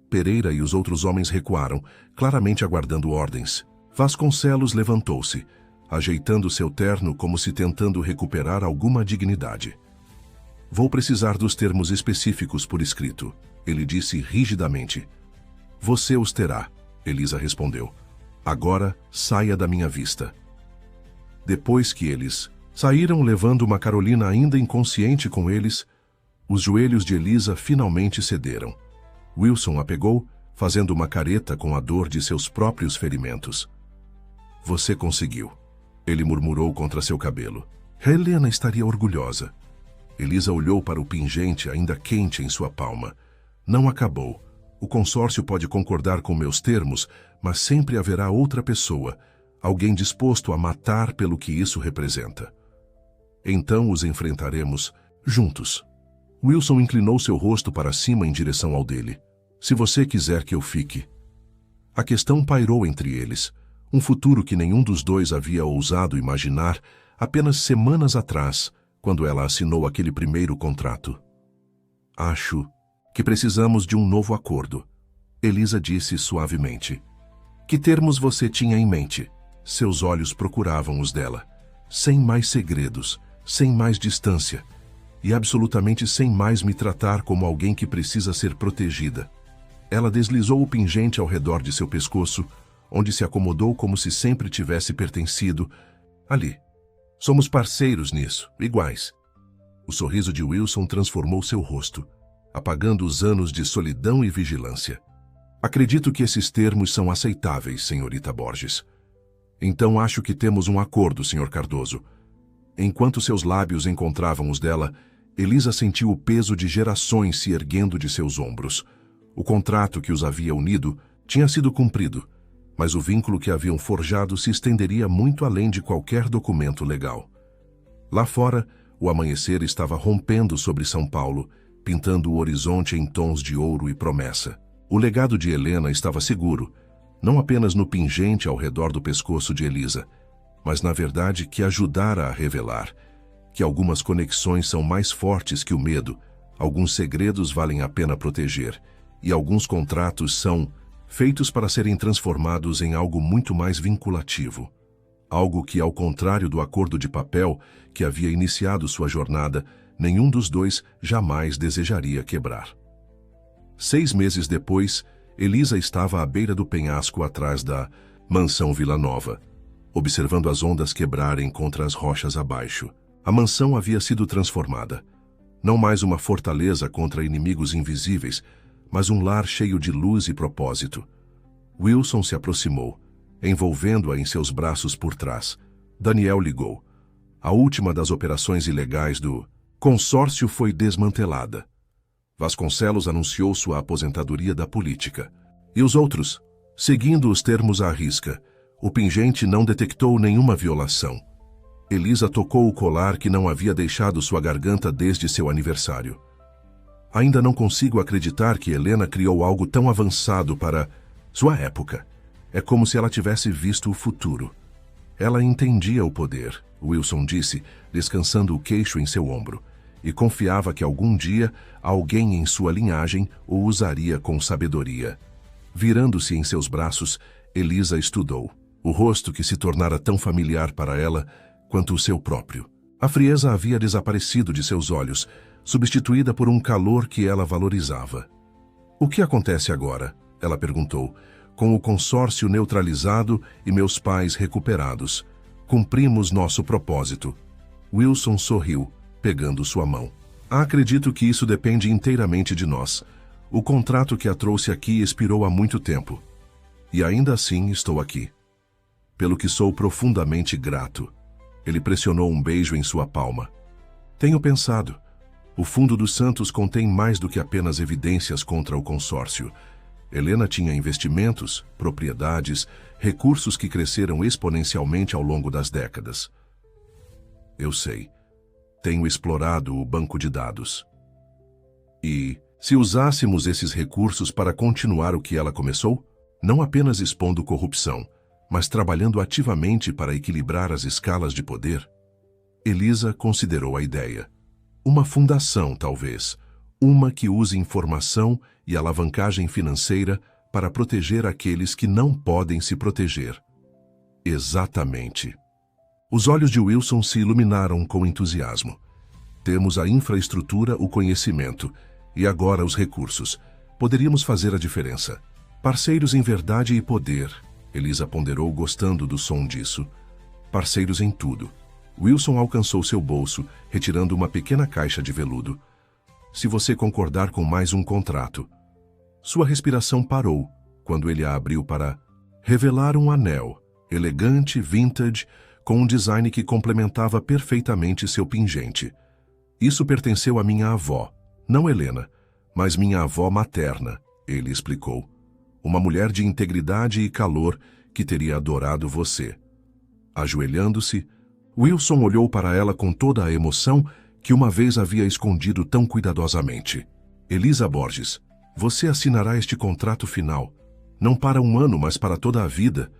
Pereira e os outros homens recuaram, claramente aguardando ordens. Vasconcelos levantou-se, ajeitando seu terno como se tentando recuperar alguma dignidade. Vou precisar dos termos específicos por escrito, ele disse rigidamente. Você os terá, Elisa respondeu. Agora saia da minha vista. Depois que eles saíram levando uma Carolina ainda inconsciente com eles, os joelhos de Elisa finalmente cederam. Wilson a pegou, fazendo uma careta com a dor de seus próprios ferimentos. Você conseguiu, ele murmurou contra seu cabelo. Helena estaria orgulhosa. Elisa olhou para o pingente ainda quente em sua palma. Não acabou. O consórcio pode concordar com meus termos, mas sempre haverá outra pessoa, alguém disposto a matar pelo que isso representa. Então os enfrentaremos juntos. Wilson inclinou seu rosto para cima em direção ao dele. Se você quiser que eu fique. A questão pairou entre eles, um futuro que nenhum dos dois havia ousado imaginar apenas semanas atrás, quando ela assinou aquele primeiro contrato. Acho que precisamos de um novo acordo, Elisa disse suavemente. Que termos você tinha em mente? Seus olhos procuravam os dela. Sem mais segredos, sem mais distância, e absolutamente sem mais me tratar como alguém que precisa ser protegida. Ela deslizou o pingente ao redor de seu pescoço, onde se acomodou como se sempre tivesse pertencido. Ali. Somos parceiros nisso, iguais. O sorriso de Wilson transformou seu rosto, apagando os anos de solidão e vigilância. Acredito que esses termos são aceitáveis, senhorita Borges. Então acho que temos um acordo, senhor Cardoso. Enquanto seus lábios encontravam os dela, Elisa sentiu o peso de gerações se erguendo de seus ombros. O contrato que os havia unido tinha sido cumprido, mas o vínculo que haviam forjado se estenderia muito além de qualquer documento legal. Lá fora, o amanhecer estava rompendo sobre São Paulo, pintando o horizonte em tons de ouro e promessa. O legado de Helena estava seguro, não apenas no pingente ao redor do pescoço de Elisa, mas na verdade que ajudara a revelar que algumas conexões são mais fortes que o medo, alguns segredos valem a pena proteger, e alguns contratos são feitos para serem transformados em algo muito mais vinculativo. Algo que, ao contrário do acordo de papel que havia iniciado sua jornada, nenhum dos dois jamais desejaria quebrar. 6 meses depois, Elisa estava à beira do penhasco atrás da mansão Vila Nova, observando as ondas quebrarem contra as rochas abaixo. A mansão havia sido transformada. Não mais uma fortaleza contra inimigos invisíveis, mas um lar cheio de luz e propósito. Wilson se aproximou, envolvendo-a em seus braços por trás. Daniel ligou. A última das operações ilegais do consórcio foi desmantelada. Vasconcelos anunciou sua aposentadoria da política. E os outros? Seguindo os termos à risca, o pingente não detectou nenhuma violação. Elisa tocou o colar que não havia deixado sua garganta desde seu aniversário. Ainda não consigo acreditar que Helena criou algo tão avançado para sua época. É como se ela tivesse visto o futuro. Ela entendia o poder, Wilson disse, descansando o queixo em seu ombro, e confiava que algum dia alguém em sua linhagem o usaria com sabedoria. Virando-se em seus braços, Elisa estudou. O rosto que se tornara tão familiar para ela quanto o seu próprio. A frieza havia desaparecido de seus olhos, substituída por um calor que ela valorizava. O que acontece agora? Ela perguntou. Com o consórcio neutralizado e meus pais recuperados, cumprimos nosso propósito. Wilson sorriu, pegando sua mão. Acredito que isso depende inteiramente de nós. O contrato que a trouxe aqui expirou há muito tempo. E ainda assim estou aqui. Pelo que sou profundamente grato. Ele pressionou um beijo em sua palma. Tenho pensado. O Fundo dos Santos contém mais do que apenas evidências contra o consórcio. Helena tinha investimentos, propriedades, recursos que cresceram exponencialmente ao longo das décadas. Eu sei. Tenho explorado o banco de dados. E, se usássemos esses recursos para continuar o que ela começou, não apenas expondo corrupção, mas trabalhando ativamente para equilibrar as escalas de poder? Elisa considerou a ideia. Uma fundação, talvez. Uma que use informação e alavancagem financeira para proteger aqueles que não podem se proteger. Exatamente. Os olhos de Wilson se iluminaram com entusiasmo. Temos a infraestrutura, o conhecimento, e agora os recursos. Poderíamos fazer a diferença. Parceiros em verdade e poder. Elisa ponderou, gostando do som disso. Parceiros em tudo. Wilson alcançou seu bolso, retirando uma pequena caixa de veludo. Se você concordar com mais um contrato. Sua respiração parou, quando ele a abriu para revelar um anel, elegante, vintage, com um design que complementava perfeitamente seu pingente. Isso pertenceu à minha avó, não Helena, mas minha avó materna, ele explicou. Uma mulher de integridade e calor que teria adorado você. Ajoelhando-se, Wilson olhou para ela com toda a emoção que uma vez havia escondido tão cuidadosamente. Elisa Borges, você assinará este contrato final, não para um ano, mas para toda a vida.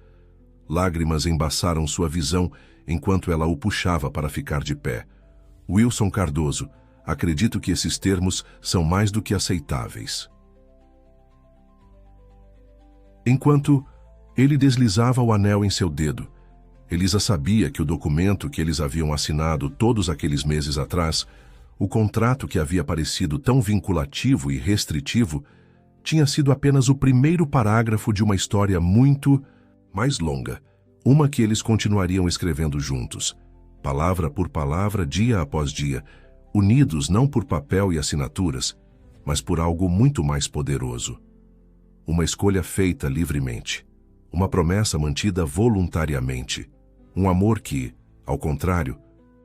Lágrimas embaçaram sua visão enquanto ela o puxava para ficar de pé. Wilson Cardoso, acredito que esses termos são mais do que aceitáveis. Enquanto ele deslizava o anel em seu dedo, Elisa sabia que o documento que eles haviam assinado todos aqueles meses atrás, o contrato que havia parecido tão vinculativo e restritivo, tinha sido apenas o primeiro parágrafo de uma história muito mais longa, uma que eles continuariam escrevendo juntos, palavra por palavra, dia após dia, unidos não por papel e assinaturas, mas por algo muito mais poderoso. Uma escolha feita livremente, uma promessa mantida voluntariamente, um amor que, ao contrário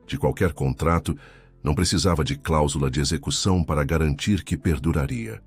de qualquer contrato, não precisava de cláusula de execução para garantir que perduraria.